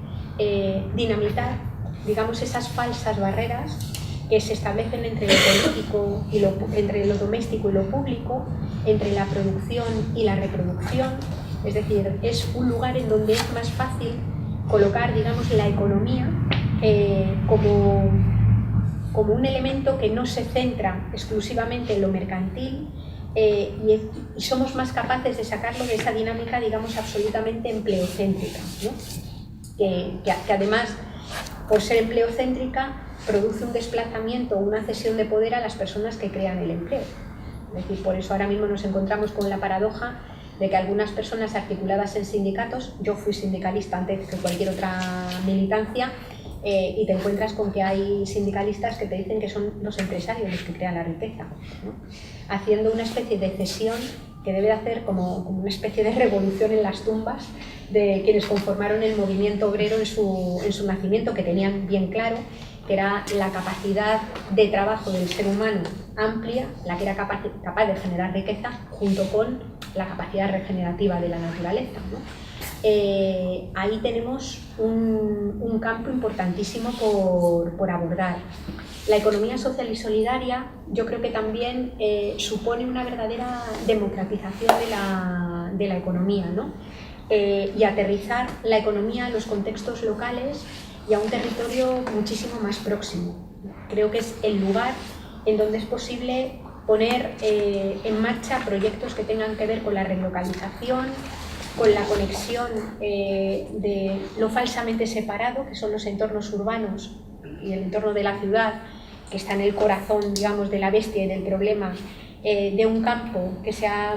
dinamitar, digamos, esas falsas barreras que se establecen entre lo político y entre lo doméstico y lo público, entre la producción y la reproducción. Es decir, es un lugar en donde es más fácil colocar, digamos, la economía como un elemento que no se centra exclusivamente en lo mercantil, y somos más capaces de sacarlo de esa dinámica, digamos, absolutamente empleocéntrica, ¿no? que además, por ser empleocéntrica, produce un desplazamiento, una cesión de poder a las personas que crean el empleo. Es decir, por eso ahora mismo nos encontramos con la paradoja de que algunas personas articuladas en sindicatos, yo fui sindicalista antes que cualquier otra militancia, y te encuentras con que hay sindicalistas que te dicen que son los empresarios los que crean la riqueza, ¿no? Haciendo una especie de cesión que debe de hacer como una especie de revolución en las tumbas de quienes conformaron el movimiento obrero en su nacimiento, que tenían bien claro que era la capacidad de trabajo del ser humano amplia, la que era capaz de generar riqueza, junto con la capacidad regenerativa de la naturaleza, ¿no? Ahí tenemos un campo importantísimo por abordar. La economía social y solidaria, yo creo que también supone una verdadera democratización de la economía, ¿no? Y aterrizar la economía a los contextos locales y a un territorio muchísimo más próximo. Creo que es el lugar en donde es posible poner en marcha proyectos que tengan que ver con la relocalización, con la conexión de lo falsamente separado, que son los entornos urbanos y el entorno de la ciudad, que está en el corazón, digamos, de la bestia y del problema, de un campo que se ha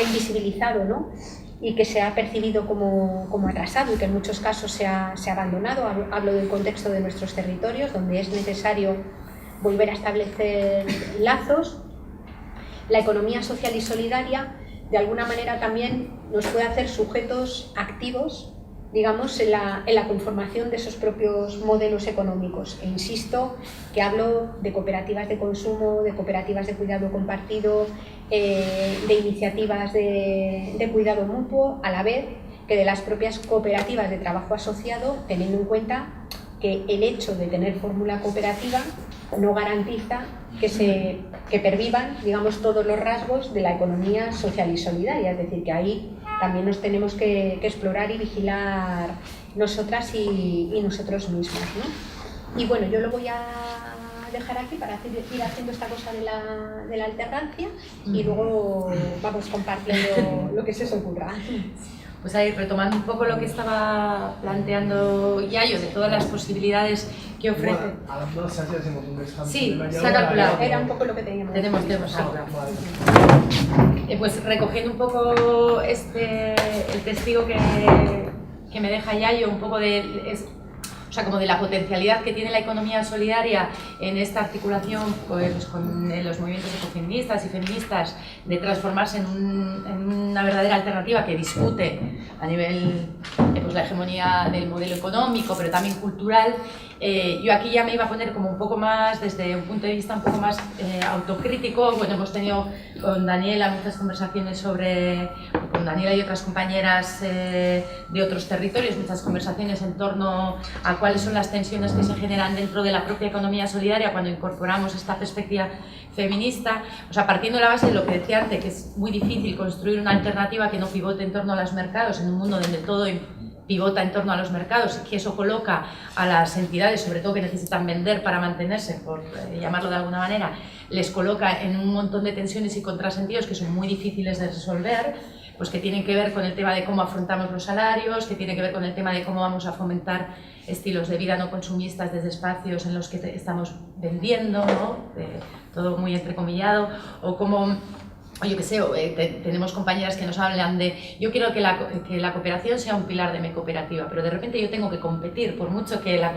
invisibilizado, ¿no? Y que se ha percibido como atrasado y que en muchos casos se ha abandonado. Hablo del contexto de nuestros territorios, donde es necesario volver a establecer lazos. La economía social y solidaria, de alguna manera, también nos puede hacer sujetos activos, digamos, en la conformación de esos propios modelos económicos. E insisto que hablo de cooperativas de consumo, de cooperativas de cuidado compartido, de iniciativas de cuidado mutuo, a la vez que de las propias cooperativas de trabajo asociado, teniendo en cuenta que el hecho de tener fórmula cooperativa no garantiza que pervivan, digamos, todos los rasgos de la economía social y solidaria. Es decir, que ahí también nos tenemos que explorar y vigilar nosotras y nosotros mismos, ¿no? Y bueno, yo lo voy a dejar aquí para ir haciendo esta cosa de la alternancia y luego vamos compartiendo lo que se os ocurra. Pues ahí, retomando un poco lo que estaba planteando Yayo, de todas las posibilidades que ofrece. Sí, se ha calculado. Era un poco lo que teníamos. Tenemos calculado. Pues recogiendo un poco el testigo que me deja Yayo, un poco o sea, como de la potencialidad que tiene la economía solidaria en esta articulación pues, con los movimientos ecofeministas y feministas, de transformarse en una verdadera alternativa que discute a nivel pues, la hegemonía del modelo económico, pero también cultural. Yo aquí ya me iba a poner como un poco más, desde un punto de vista un poco más autocrítico. Bueno, hemos tenido con Daniela muchas conversaciones con Daniela y otras compañeras de otros territorios, muchas conversaciones en torno a cuáles son las tensiones que se generan dentro de la propia economía solidaria cuando incorporamos esta perspectiva feminista. O sea, partiendo de la base de lo que decía antes, que es muy difícil construir una alternativa que no pivote en torno a los mercados, en un mundo donde todo pivota en torno a los mercados, y que eso coloca a las entidades, sobre todo que necesitan vender para mantenerse, por llamarlo de alguna manera, les coloca en un montón de tensiones y contrasentidos que son muy difíciles de resolver, pues que tienen que ver con el tema de cómo afrontamos los salarios, que tiene que ver con el tema de cómo vamos a fomentar estilos de vida no consumistas desde espacios en los que estamos vendiendo, ¿no? Todo muy entrecomillado, o cómo... Yo qué sé, tenemos compañeras que nos hablan de yo quiero que la cooperación sea un pilar de mi cooperativa, pero de repente yo tengo que competir, por mucho que la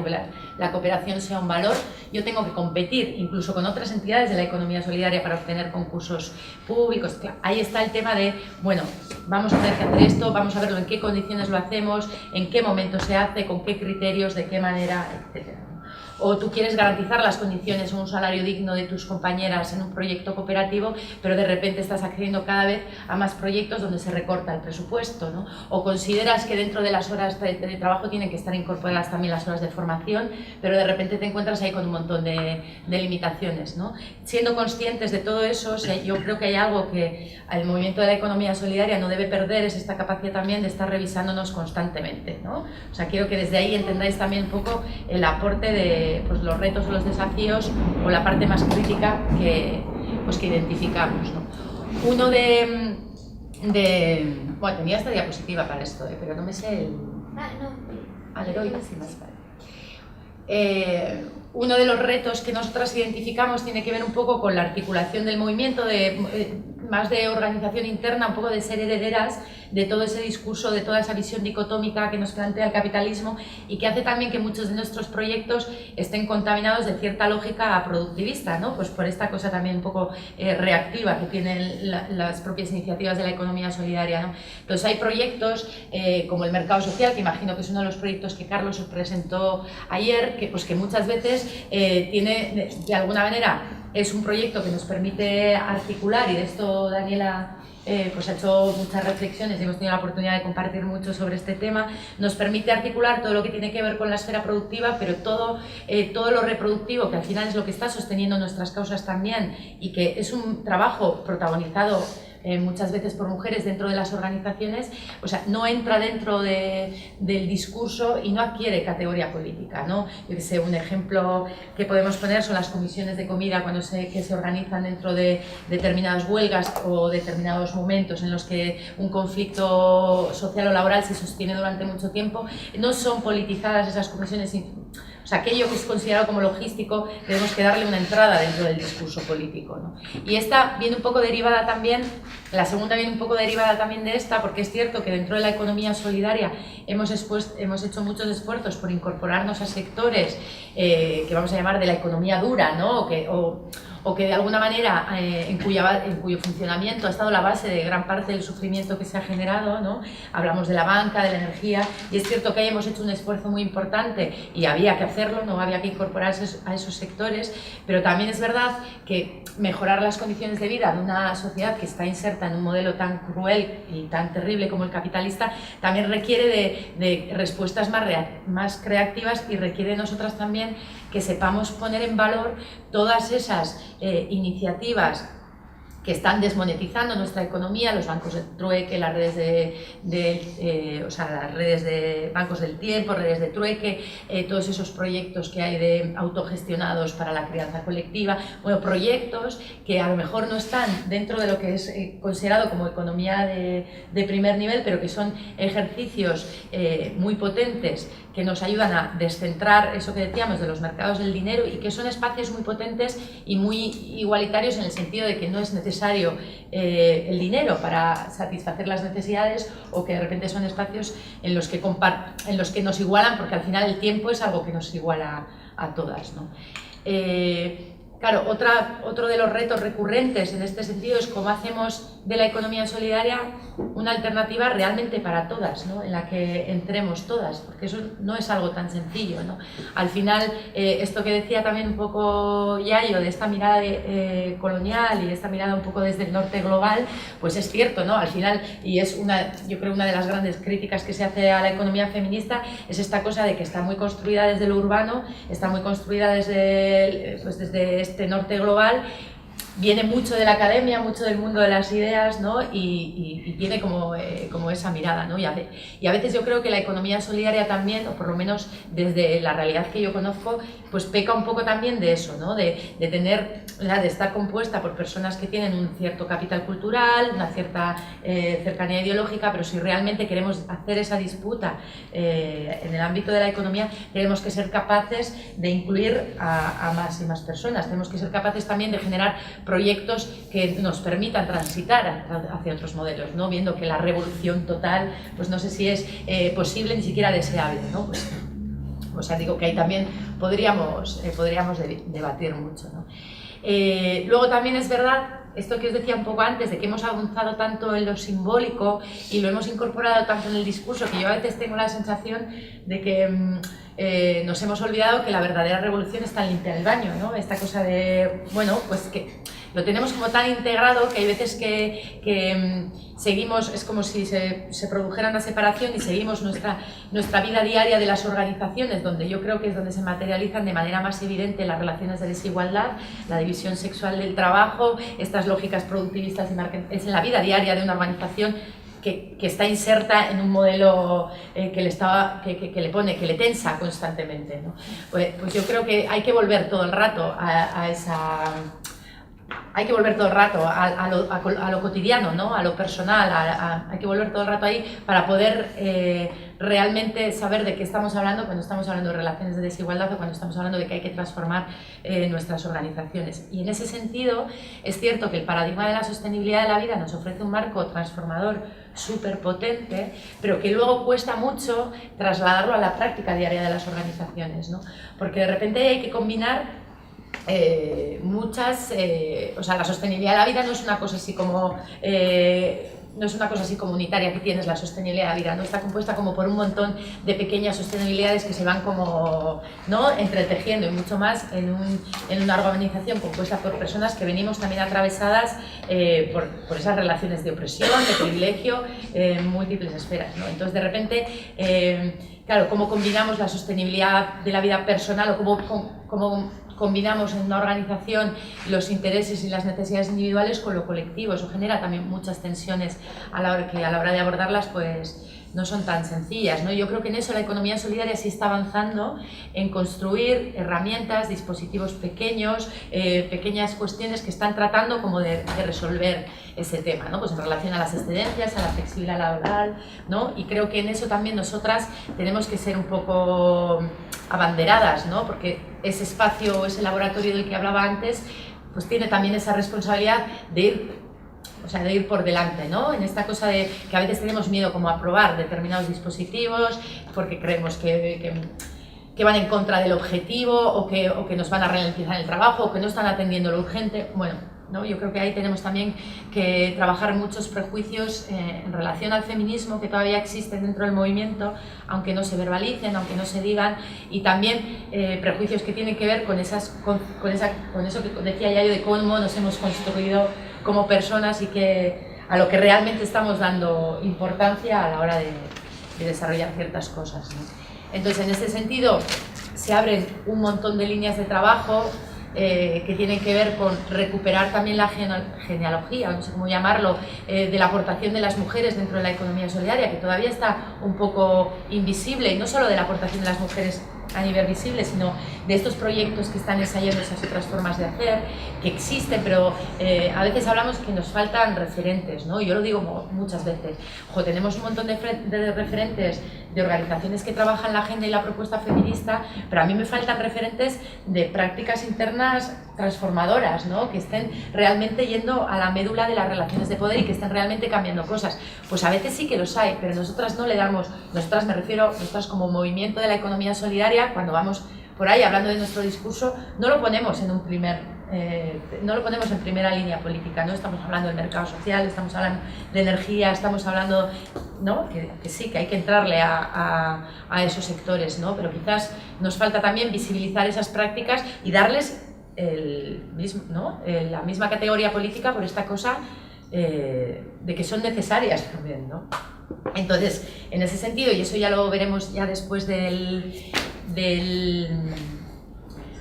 cooperación sea un valor, yo tengo que competir incluso con otras entidades de la economía solidaria para obtener concursos públicos. Ahí está el tema de, bueno, vamos a tener que hacer esto, vamos a verlo en qué condiciones lo hacemos, en qué momento se hace, con qué criterios, de qué manera, etc. O tú quieres garantizar las condiciones o un salario digno de tus compañeras en un proyecto cooperativo, pero de repente estás accediendo cada vez a más proyectos donde se recorta el presupuesto, ¿no? O consideras que dentro de las horas de trabajo tienen que estar incorporadas también las horas de formación, pero de repente te encuentras ahí con un montón de limitaciones, ¿no? Siendo conscientes de todo eso, o sea, yo creo que hay algo que el movimiento de la economía solidaria no debe perder, es esta capacidad también de estar revisándonos constantemente, ¿no? O sea, quiero que desde ahí entendáis también un poco el aporte de pues, los retos o los desafíos o la parte más crítica que identificamos, ¿no? Uno bueno, tenía esta diapositiva para esto, pero no me sé el... Aleroide, sí, más vale. Uno de los retos que nosotras identificamos tiene que ver un poco con la articulación del movimiento, más de organización interna, un poco de ser herederas de todo ese discurso, de toda esa visión dicotómica que nos plantea el capitalismo y que hace también que muchos de nuestros proyectos estén contaminados de cierta lógica productivista, ¿no? Pues por esta cosa también un poco reactiva que tienen las propias iniciativas de la economía solidaria, ¿no? Entonces hay proyectos como el mercado social, que imagino que es uno de los proyectos que Carlos os presentó ayer, que muchas veces tiene de alguna manera es un proyecto que nos permite articular, y de esto Daniela pues ha hecho muchas reflexiones y hemos tenido la oportunidad de compartir mucho sobre este tema. Nos permite articular todo lo que tiene que ver con la esfera productiva, pero todo lo reproductivo, que al final es lo que está sosteniendo nuestras causas también, y que es un trabajo protagonizado muchas veces por mujeres dentro de las organizaciones, o sea, no entra dentro del discurso y no adquiere categoría política, ¿no? Yo que sé, un ejemplo que podemos poner son las comisiones de comida que se organizan dentro de determinadas huelgas o determinados momentos en los que un conflicto social o laboral se sostiene durante mucho tiempo. No son politizadas esas comisiones. O sea, aquello que es considerado como logístico, tenemos que darle una entrada dentro del discurso político, ¿no? Y esta viene un poco derivada también, la segunda viene un poco derivada también de esta, porque es cierto que dentro de la economía solidaria hemos hecho muchos esfuerzos por incorporarnos a sectores que vamos a llamar de la economía dura, ¿no? O que de alguna manera en cuyo funcionamiento ha estado la base de gran parte del sufrimiento que se ha generado, ¿no? Hablamos de la banca, de la energía, y es cierto que ahí hemos hecho un esfuerzo muy importante y había que hacerlo, no había que incorporarse a esos sectores, pero también es verdad que mejorar las condiciones de vida de una sociedad que está inserta en un modelo tan cruel y tan terrible como el capitalista también requiere de respuestas más creativas y requiere de nosotras también que sepamos poner en valor todas esas iniciativas que están desmonetizando nuestra economía, los bancos de trueque, las redes las redes de bancos del tiempo, redes de trueque, todos esos proyectos que hay de autogestionados para la crianza colectiva, bueno, proyectos que a lo mejor no están dentro de lo que es considerado como economía de primer nivel, pero que son ejercicios muy potentes que nos ayudan a descentrar eso que decíamos de los mercados del dinero y que son espacios muy potentes y muy igualitarios en el sentido de que no es necesario el dinero para satisfacer las necesidades o que de repente son espacios en los que nos igualan, porque al final el tiempo es algo que nos iguala a todas, ¿no? Claro, otro de los retos recurrentes en este sentido es cómo hacemos de la economía solidaria una alternativa realmente para todas, ¿no? En la que entremos todas, porque eso no es algo tan sencillo, ¿no? Al final, esto que decía también un poco Yayo, de esta mirada colonial y esta mirada un poco desde el norte global, pues es cierto, ¿no? Al final, y es yo creo una de las grandes críticas que se hace a la economía feminista, es esta cosa de que está muy construida desde lo urbano, está muy construida desde este norte global, viene mucho de la academia, mucho del mundo de las ideas, ¿no? y tiene como esa mirada, ¿no? Y a veces yo creo que la economía solidaria también, o por lo menos desde la realidad que yo conozco, pues peca un poco también de eso, ¿no? de estar compuesta por personas que tienen un cierto capital cultural, una cierta cercanía ideológica, pero si realmente queremos hacer esa disputa en el ámbito de la economía, tenemos que ser capaces de incluir a más y más personas, tenemos que ser capaces también de generar proyectos que nos permitan transitar hacia otros modelos, ¿no? Viendo que la revolución total, pues no sé si es posible ni siquiera deseable, ¿no? Pues, o sea, digo que ahí también podríamos debatir mucho, ¿no? Luego también es verdad esto que os decía un poco antes, de que hemos avanzado tanto en lo simbólico y lo hemos incorporado tanto en el discurso, que yo a veces tengo la sensación de que nos hemos olvidado que la verdadera revolución está en limpiar el baño, ¿no? Esta cosa de, bueno, pues que lo tenemos como tan integrado que hay veces que seguimos, es como si se produjera una separación y seguimos nuestra vida diaria de las organizaciones, donde yo creo que es donde se materializan de manera más evidente las relaciones de desigualdad, la división sexual del trabajo, estas lógicas productivistas y es en la vida diaria de una organización que está inserta en un modelo que le tensa constantemente, ¿no? Pues yo creo que hay que volver todo el rato a esa... Hay que volver todo el rato a lo cotidiano, ¿no? A lo personal, hay que volver todo el rato ahí para poder realmente saber de qué estamos hablando cuando estamos hablando de relaciones de desigualdad o cuando estamos hablando de que hay que transformar nuestras organizaciones. Y en ese sentido es cierto que el paradigma de la sostenibilidad de la vida nos ofrece un marco transformador súper potente, pero que luego cuesta mucho trasladarlo a la práctica diaria de las organizaciones, ¿no? Porque de repente hay que combinar o sea, la sostenibilidad de la vida no es una cosa así como no es una cosa así comunitaria que tienes la sostenibilidad de la vida, no está compuesta como por un montón de pequeñas sostenibilidades que se van como, ¿no?, entretejiendo, y mucho más en una organización compuesta por personas que venimos también atravesadas por esas relaciones de opresión, de privilegio en múltiples esferas, ¿no? Entonces de repente claro, cómo combinamos la sostenibilidad de la vida personal o cómo combinamos en una organización los intereses y las necesidades individuales con lo colectivo. Eso genera también muchas tensiones a la hora de abordarlas, pues no son tan sencillas, ¿no? Yo creo que en eso la economía solidaria sí está avanzando en construir herramientas, dispositivos pequeños, pequeñas cuestiones que están tratando como de resolver ese tema, ¿no? Pues en relación a las excedencias, a la flexibilidad laboral, ¿no? Y creo que en eso también nosotras tenemos que ser un poco abanderadas, ¿no? Porque ese espacio, ese laboratorio del que hablaba antes, pues tiene también esa responsabilidad de ir por delante, ¿no? En esta cosa de que a veces tenemos miedo como a probar determinados dispositivos porque creemos que van en contra del objetivo o que nos van a ralentizar el trabajo o que no están atendiendo lo urgente. Bueno, ¿no? Yo creo que ahí tenemos también que trabajar muchos prejuicios en relación al feminismo que todavía existen dentro del movimiento, aunque no se verbalicen, aunque no se digan, y también prejuicios que tienen que ver con eso que decía Yayo de cómo nos hemos construido como personas y a lo que realmente estamos dando importancia a la hora de desarrollar ciertas cosas, ¿no? Entonces, en este sentido, se abren un montón de líneas de trabajo que tienen que ver con recuperar también la genealogía, no sé cómo llamarlo, de la aportación de las mujeres dentro de la economía solidaria, que todavía está un poco invisible, y no solo de la aportación de las mujeres a nivel visible, sino de estos proyectos que están ensayando esas otras formas de hacer, que existen, pero a veces hablamos que nos faltan referentes, ¿no? Yo lo digo muchas veces, tenemos un montón de referentes de organizaciones que trabajan la agenda y la propuesta feminista, pero a mí me faltan referentes de prácticas internas transformadoras, ¿no? Que estén realmente yendo a la médula de las relaciones de poder y que estén realmente cambiando cosas. Pues a veces sí que los hay, pero nosotras no le damos, nosotras como movimiento de la economía solidaria, cuando vamos por ahí hablando de nuestro discurso, no lo ponemos en primera línea política, ¿no? Estamos hablando del mercado social, estamos hablando de energía, estamos hablando, ¿no? Que sí, que hay que entrarle a esos sectores, ¿no? Pero quizás nos falta también visibilizar esas prácticas y darles la misma categoría política por esta cosa de que son necesarias también, ¿no? Entonces, en ese sentido, y eso ya lo veremos ya después del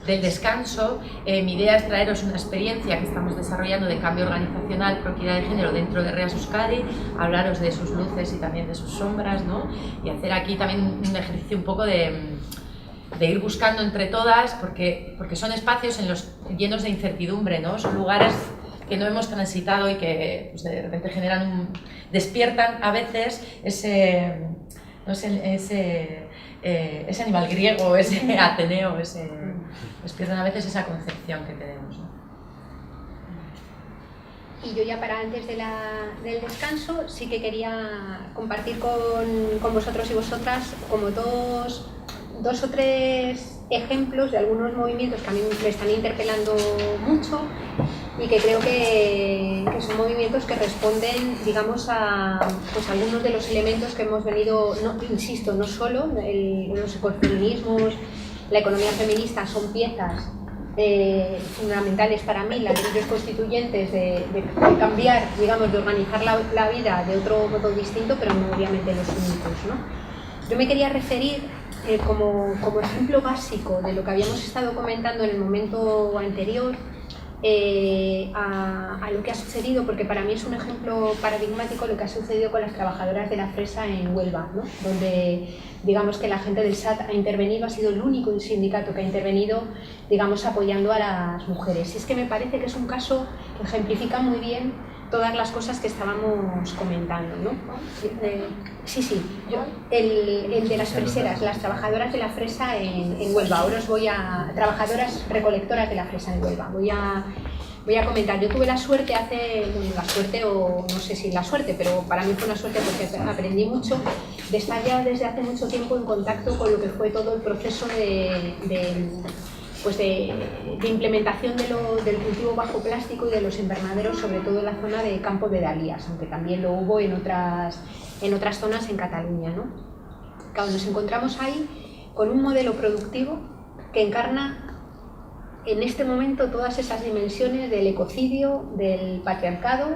descanso, mi idea es traeros una experiencia que estamos desarrollando de cambio organizacional, propiedad de género dentro de REAS Euskadi, hablaros de sus luces y también de sus sombras, ¿no? Y hacer aquí también un ejercicio un poco de ir buscando entre todas, porque son espacios llenos de incertidumbre, ¿no? Son lugares que no hemos transitado y que pues, de repente despiertan a veces ese animal griego, ese Ateneo, despiertan a veces esa concepción que tenemos, ¿no? Y yo ya para antes del descanso sí que quería compartir con vosotros y vosotras como dos o tres ejemplos de algunos movimientos que a mí me están interpelando mucho y que creo que son movimientos que responden, digamos, a pues, algunos de los elementos que hemos venido, insisto, no solo los ecofeminismos, la economía feminista son piezas fundamentales para mí, ladrillos constituyentes de cambiar, digamos, de organizar la vida de otro modo distinto, pero no obviamente los únicos, ¿no? Yo me quería referir como ejemplo básico de lo que habíamos estado comentando en el momento anterior a lo que ha sucedido, porque para mí es un ejemplo paradigmático lo que ha sucedido con las trabajadoras de la fresa en Huelva, ¿no? Donde digamos que la gente del SAT ha intervenido, ha sido el único sindicato que ha intervenido, digamos, apoyando a las mujeres. Y es que me parece que es un caso que ejemplifica muy bien todas las cosas que estábamos comentando, ¿no? El de las freseras, las trabajadoras de la fresa en Huelva. Ahora os voy a... trabajadoras recolectoras de la fresa en Huelva. Voy a comentar. Yo tuve la suerte o no sé si la suerte, pero para mí fue una suerte porque aprendí mucho de estar ya desde hace mucho tiempo en contacto con lo que fue todo el proceso de implementación del cultivo bajo plástico y de los invernaderos, sobre todo en la zona de Campo de Dalías, aunque también lo hubo en otras zonas en Cataluña, ¿no? Claro, nos encontramos ahí con un modelo productivo que encarna en este momento todas esas dimensiones del ecocidio, del patriarcado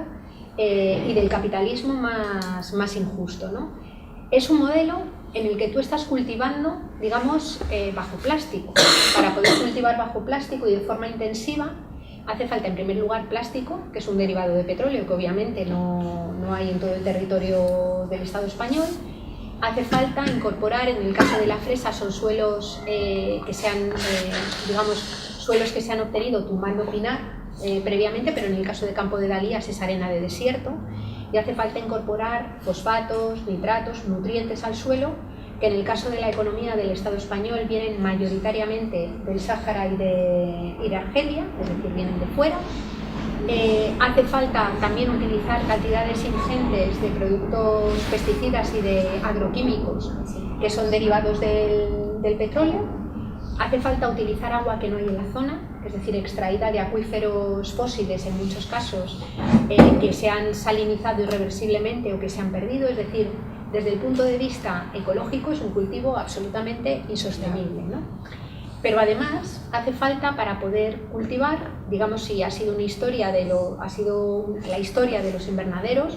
y del capitalismo más injusto, ¿no? Es un modelo en el que tú estás cultivando, digamos, bajo plástico. Para poder cultivar bajo plástico y de forma intensiva, hace falta en primer lugar plástico, que es un derivado de petróleo, que obviamente no hay en todo el territorio del Estado español. Hace falta incorporar, en el caso de la fresa, son suelos que sean, digamos, suelos que se han obtenido tumbando pinar previamente, pero en el caso de Campo de Dalías es arena de desierto. Y hace falta incorporar fosfatos, nitratos, nutrientes al suelo, que en el caso de la economía del Estado español vienen mayoritariamente del Sáhara y de Argelia, es decir, vienen de fuera. Hace falta también utilizar cantidades ingentes de productos pesticidas y de agroquímicos que son derivados del petróleo. Hace falta utilizar agua que no hay en la zona, es decir, extraída de acuíferos fósiles en muchos casos, que se han salinizado irreversiblemente o que se han perdido, es decir, desde el punto de vista ecológico es un cultivo absolutamente insostenible, ¿no? Pero además hace falta, para poder cultivar, digamos, si ha sido una historia ha sido la historia de los invernaderos.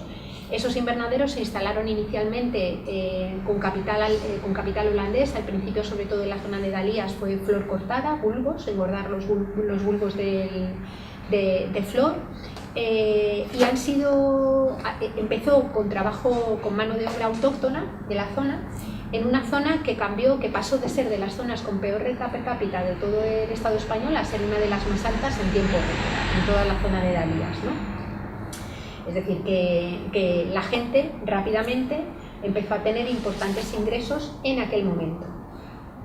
Esos invernaderos se instalaron inicialmente con capital holandés. Al principio, sobre todo en la zona de Dalías, fue flor cortada, bulbos, engordar los bulbos de flor. Y empezó con trabajo con mano de obra autóctona de la zona, en una zona que cambió, que pasó de ser de las zonas con peor renta per cápita de todo el Estado español a ser una de las más altas en tiempo récord, en toda la zona de Dalías, ¿no? Es decir, que la gente rápidamente empezó a tener importantes ingresos en aquel momento.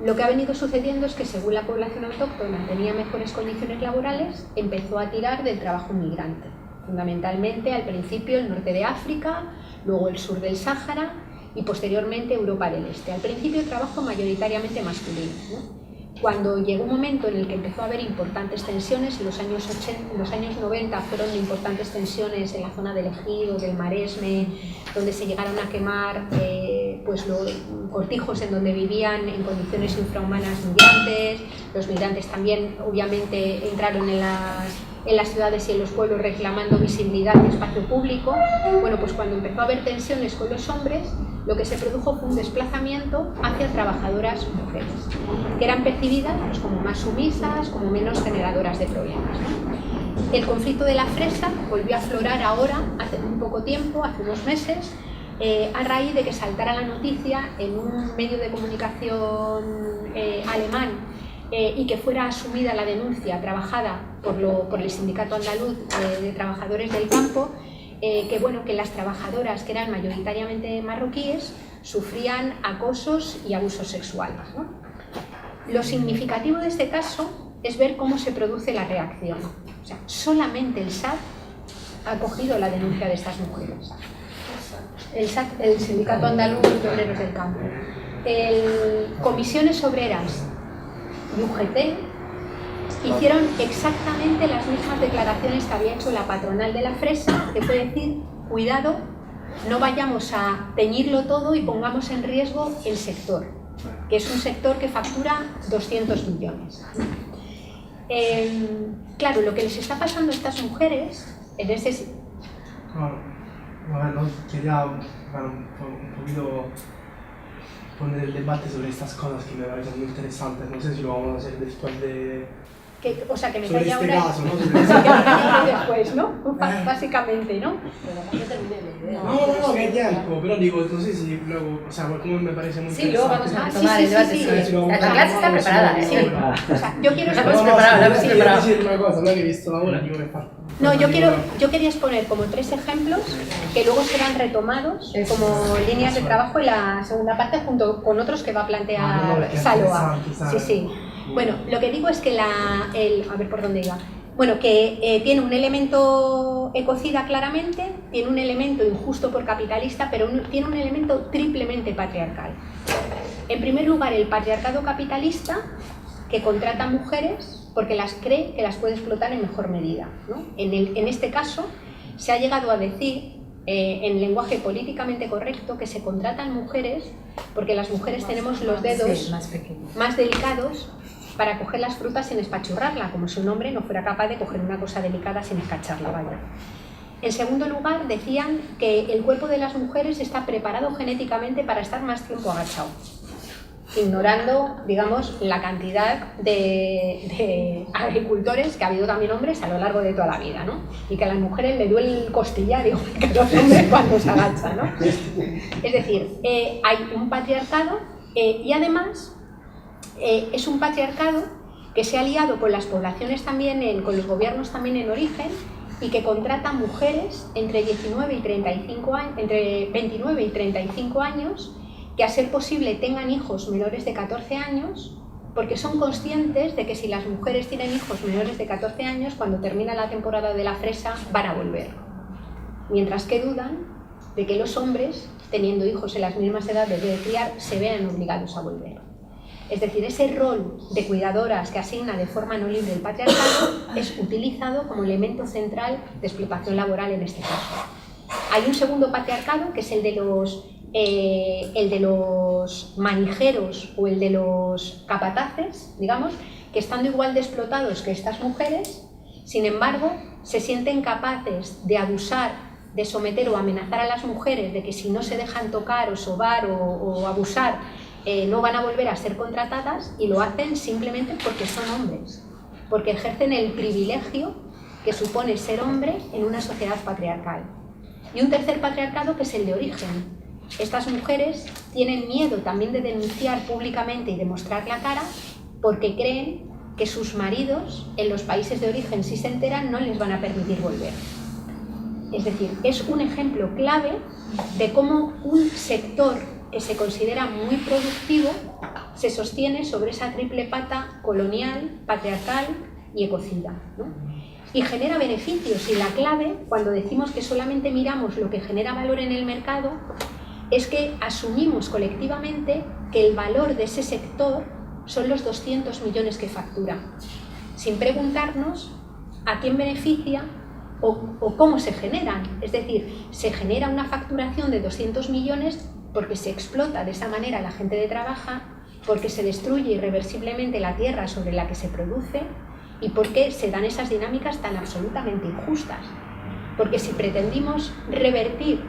Lo que ha venido sucediendo es que, según la población autóctona tenía mejores condiciones laborales, empezó a tirar del trabajo migrante. Fundamentalmente, al principio, el norte de África, luego el sur del Sáhara y posteriormente Europa del Este. Al principio, trabajo mayoritariamente masculino, ¿no? Cuando llegó un momento en el que empezó a haber importantes tensiones, en los años 90 fueron importantes tensiones en la zona del Ejido, del Maresme, donde se llegaron a quemar pues los cortijos en donde vivían en condiciones infrahumanas migrantes. Los migrantes también, obviamente, entraron en las ciudades y en los pueblos reclamando visibilidad y espacio público. Bueno, pues cuando empezó a haber tensiones con los hombres, lo que se produjo fue un desplazamiento hacia trabajadoras mujeres, que eran percibidas pues, como más sumisas, como menos generadoras de problemas, ¿no? El conflicto de la fresa volvió a aflorar ahora, hace un poco tiempo, hace unos meses, a raíz de que saltara la noticia en un medio de comunicación alemán y que fuera asumida la denuncia trabajada por el Sindicato Andaluz de Trabajadores del Campo, que las trabajadoras, que eran mayoritariamente marroquíes, sufrían acosos y abusos sexuales, ¿no? Lo significativo de este caso es ver cómo se produce la reacción. O sea, solamente el SAT ha acogido la denuncia de estas mujeres. El SAT, el Sindicato Andaluz de Obreros del Campo. Comisiones Obreras y UGT hicieron exactamente las mismas declaraciones que había hecho la patronal de la fresa, que fue decir, cuidado, no vayamos a teñirlo todo y pongamos en riesgo el sector, que es un sector que factura 200 millones. Claro, lo que les está pasando a estas mujeres en ese... Bueno, quería un poquito poner el debate sobre estas cosas que me parecen muy interesantes. No sé si lo vamos a hacer después de... o sea, que me sobre calle este ahora caso, ¿no? que me calle después, ¿no? Básicamente, ¿no? No, que hay tiempo, pero digo, no sé si luego, o sea, como me parece muy sí, luego interesante. vamos a retomar el debate. La clase está preparada, ¿eh? Sí. O sea, yo quiero quiero decir una cosa, no que he visto ahora, digo, me falta. No, yo quería exponer como 3 ejemplos que luego serán retomados como líneas de trabajo en la segunda parte junto con otros que va a plantear Saloa. Sí. Bueno, lo que digo es que a ver por dónde iba. Bueno, que tiene un elemento ecocida claramente, tiene un elemento injusto por capitalista, pero tiene un elemento triplemente patriarcal. En primer lugar, el patriarcado capitalista, que contrata mujeres porque las cree que las puede explotar en mejor medida, ¿no? En este caso, se ha llegado a decir, en lenguaje políticamente correcto, que se contratan mujeres porque las mujeres tenemos los dedos más delicados para coger las frutas sin espachurrarla, como si un hombre no fuera capaz de coger una cosa delicada sin escacharla, vaya. En segundo lugar, decían que el cuerpo de las mujeres está preparado genéticamente para estar más tiempo agachado, ignorando, digamos, la cantidad de agricultores, que ha habido también hombres a lo largo de toda la vida, ¿no? Y que a las mujeres le duele el costillar igual que a los hombres cuando se agachan, ¿no? Es decir, hay un patriarcado y además es un patriarcado que se ha aliado con las poblaciones también, con los gobiernos también en origen, y que contrata mujeres entre 19 y 35 años, entre 29 y 35 años, que a ser posible tengan hijos menores de 14 años, porque son conscientes de que si las mujeres tienen hijos menores de 14 años, cuando termina la temporada de la fresa van a volver. Mientras que dudan de que los hombres, teniendo hijos en las mismas edades de criar, se vean obligados a volver. Es decir, ese rol de cuidadoras que asigna de forma no libre el patriarcado es utilizado como elemento central de explotación laboral en este caso. Hay un segundo patriarcado, que es el de los manijeros o el de los capataces, digamos, que estando igual de explotados que estas mujeres, sin embargo, se sienten capaces de abusar, de someter o amenazar a las mujeres de que si no se dejan tocar o sobar o abusar, no van a volver a ser contratadas, y lo hacen simplemente porque son hombres, porque ejercen el privilegio que supone ser hombre en una sociedad patriarcal. Y un tercer patriarcado, que es el de origen. Estas mujeres tienen miedo también de denunciar públicamente y de mostrar la cara porque creen que sus maridos en los países de origen, si se enteran, no les van a permitir volver. Es decir, es un ejemplo clave de cómo un sector que se considera muy productivo se sostiene sobre esa triple pata colonial, patriarcal y ecocida, ¿no? Y genera beneficios, y la clave, cuando decimos que solamente miramos lo que genera valor en el mercado, es que asumimos colectivamente que el valor de ese sector son los 200 millones que factura, sin preguntarnos a quién beneficia o cómo se generan. Es decir, se genera una facturación de 200 millones porque se explota de esa manera a la gente que trabaja, porque se destruye irreversiblemente la tierra sobre la que se produce y porque se dan esas dinámicas tan absolutamente injustas. Porque si pretendimos revertir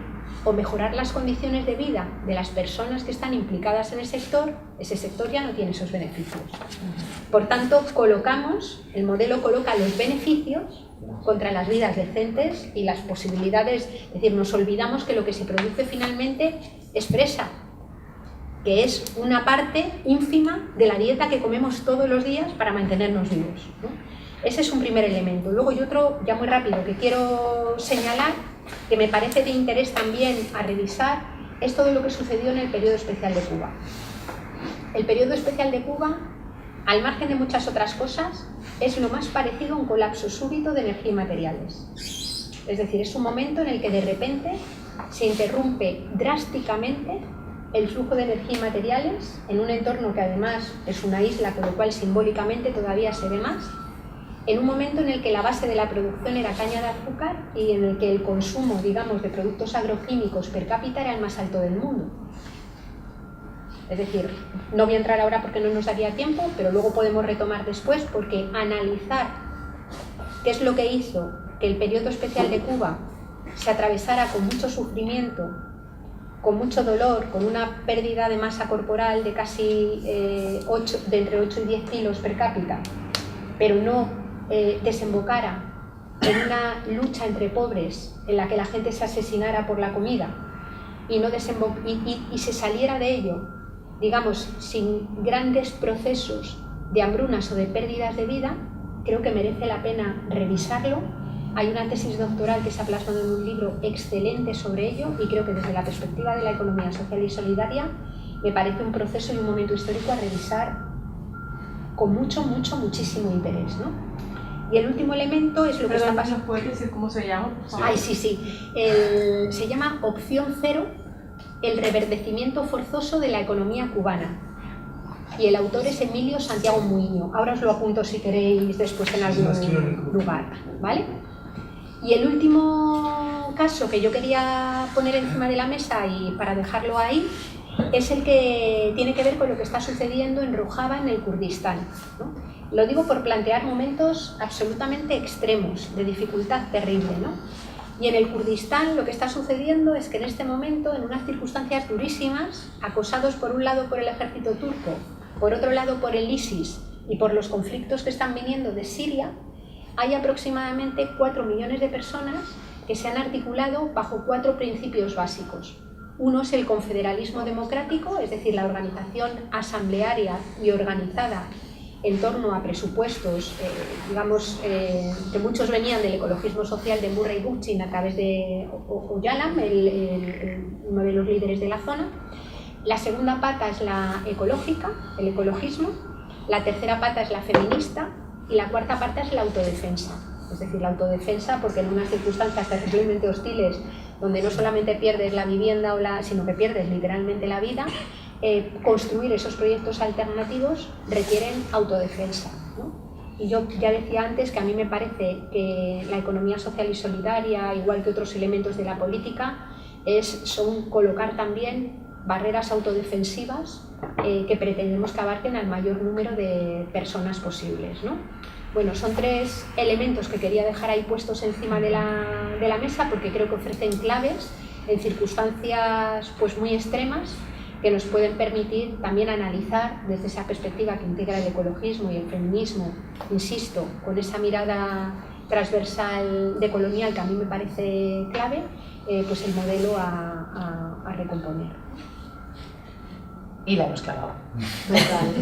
o mejorar las condiciones de vida de las personas que están implicadas en el sector, ese sector ya no tiene esos beneficios. Por tanto, el modelo coloca los beneficios contra las vidas decentes y las posibilidades, es decir, nos olvidamos que lo que se produce finalmente es fresa, que es una parte ínfima de la dieta que comemos todos los días para mantenernos vivos, ¿no? Ese es un primer elemento. Luego hay otro, ya muy rápido, que quiero señalar, que me parece de interés también a revisar, es todo lo que sucedió en el periodo especial de Cuba. El periodo especial de Cuba, al margen de muchas otras cosas, es lo más parecido a un colapso súbito de energía y materiales. Es decir, es un momento en el que de repente se interrumpe drásticamente el flujo de energía y materiales en un entorno que además es una isla, con lo cual simbólicamente todavía se ve más, en un momento en el que la base de la producción era caña de azúcar y en el que el consumo, digamos, de productos agroquímicos per cápita era el más alto del mundo. Es decir, no voy a entrar ahora porque no nos daría tiempo, pero luego podemos retomar después, porque analizar qué es lo que hizo que el periodo especial de Cuba se atravesara con mucho sufrimiento, con mucho dolor, con una pérdida de masa corporal de casi de entre 8 y 10 kilos per cápita, pero no desembocara en una lucha entre pobres en la que la gente se asesinara por la comida y se saliera de ello, digamos, sin grandes procesos de hambrunas o de pérdidas de vida, creo que merece la pena revisarlo. Hay una tesis doctoral que se ha plasmado en un libro excelente sobre ello, y creo que desde la perspectiva de la economía social y solidaria me parece un proceso y un momento histórico a revisar con muchísimo interés, ¿no? Y el último elemento es lo que está pasando. ¿Puedes decir cómo se llama? Ay, sí. Se llama Opción Cero, el reverdecimiento forzoso de la economía cubana. Y el autor es Emilio Santiago Muiño. Ahora os lo apunto si queréis después en algún lugar, ¿vale? Y el último caso que yo quería poner encima de la mesa y para dejarlo ahí es el que tiene que ver con lo que está sucediendo en Rojava, en el Kurdistán, ¿no? Lo digo por plantear momentos absolutamente extremos, de dificultad terrible, ¿no? Y en el Kurdistán lo que está sucediendo es que en este momento, en unas circunstancias durísimas, acosados por un lado por el ejército turco, por otro lado por el ISIS y por los conflictos que están viniendo de Siria, hay aproximadamente 4 millones de personas que se han articulado bajo 4 principios básicos. Uno es el confederalismo democrático, es decir, la organización asamblearia y organizada en torno a presupuestos, que muchos venían del ecologismo social de Murray Bookchin a través de Öcalan, uno de los líderes de la zona. La segunda pata es la ecológica, el ecologismo. La tercera pata es la feminista y la cuarta pata es la autodefensa. Es decir, la autodefensa porque en unas circunstancias terriblemente hostiles donde no solamente pierdes la vivienda sino que pierdes literalmente la vida, construir esos proyectos alternativos requieren autodefensa, ¿no? Y yo ya decía antes que a mí me parece que la economía social y solidaria, igual que otros elementos de la política, son colocar también barreras autodefensivas que pretendemos que abarquen al mayor número de personas posibles, ¿no? Bueno, son 3 elementos que quería dejar ahí puestos encima de la mesa porque creo que ofrecen claves en circunstancias pues, muy extremas que nos pueden permitir también analizar desde esa perspectiva que integra el ecologismo y el feminismo, insisto, con esa mirada transversal de colonial que a mí me parece clave, pues el modelo a recomponer. Y la hemos clavado. Total.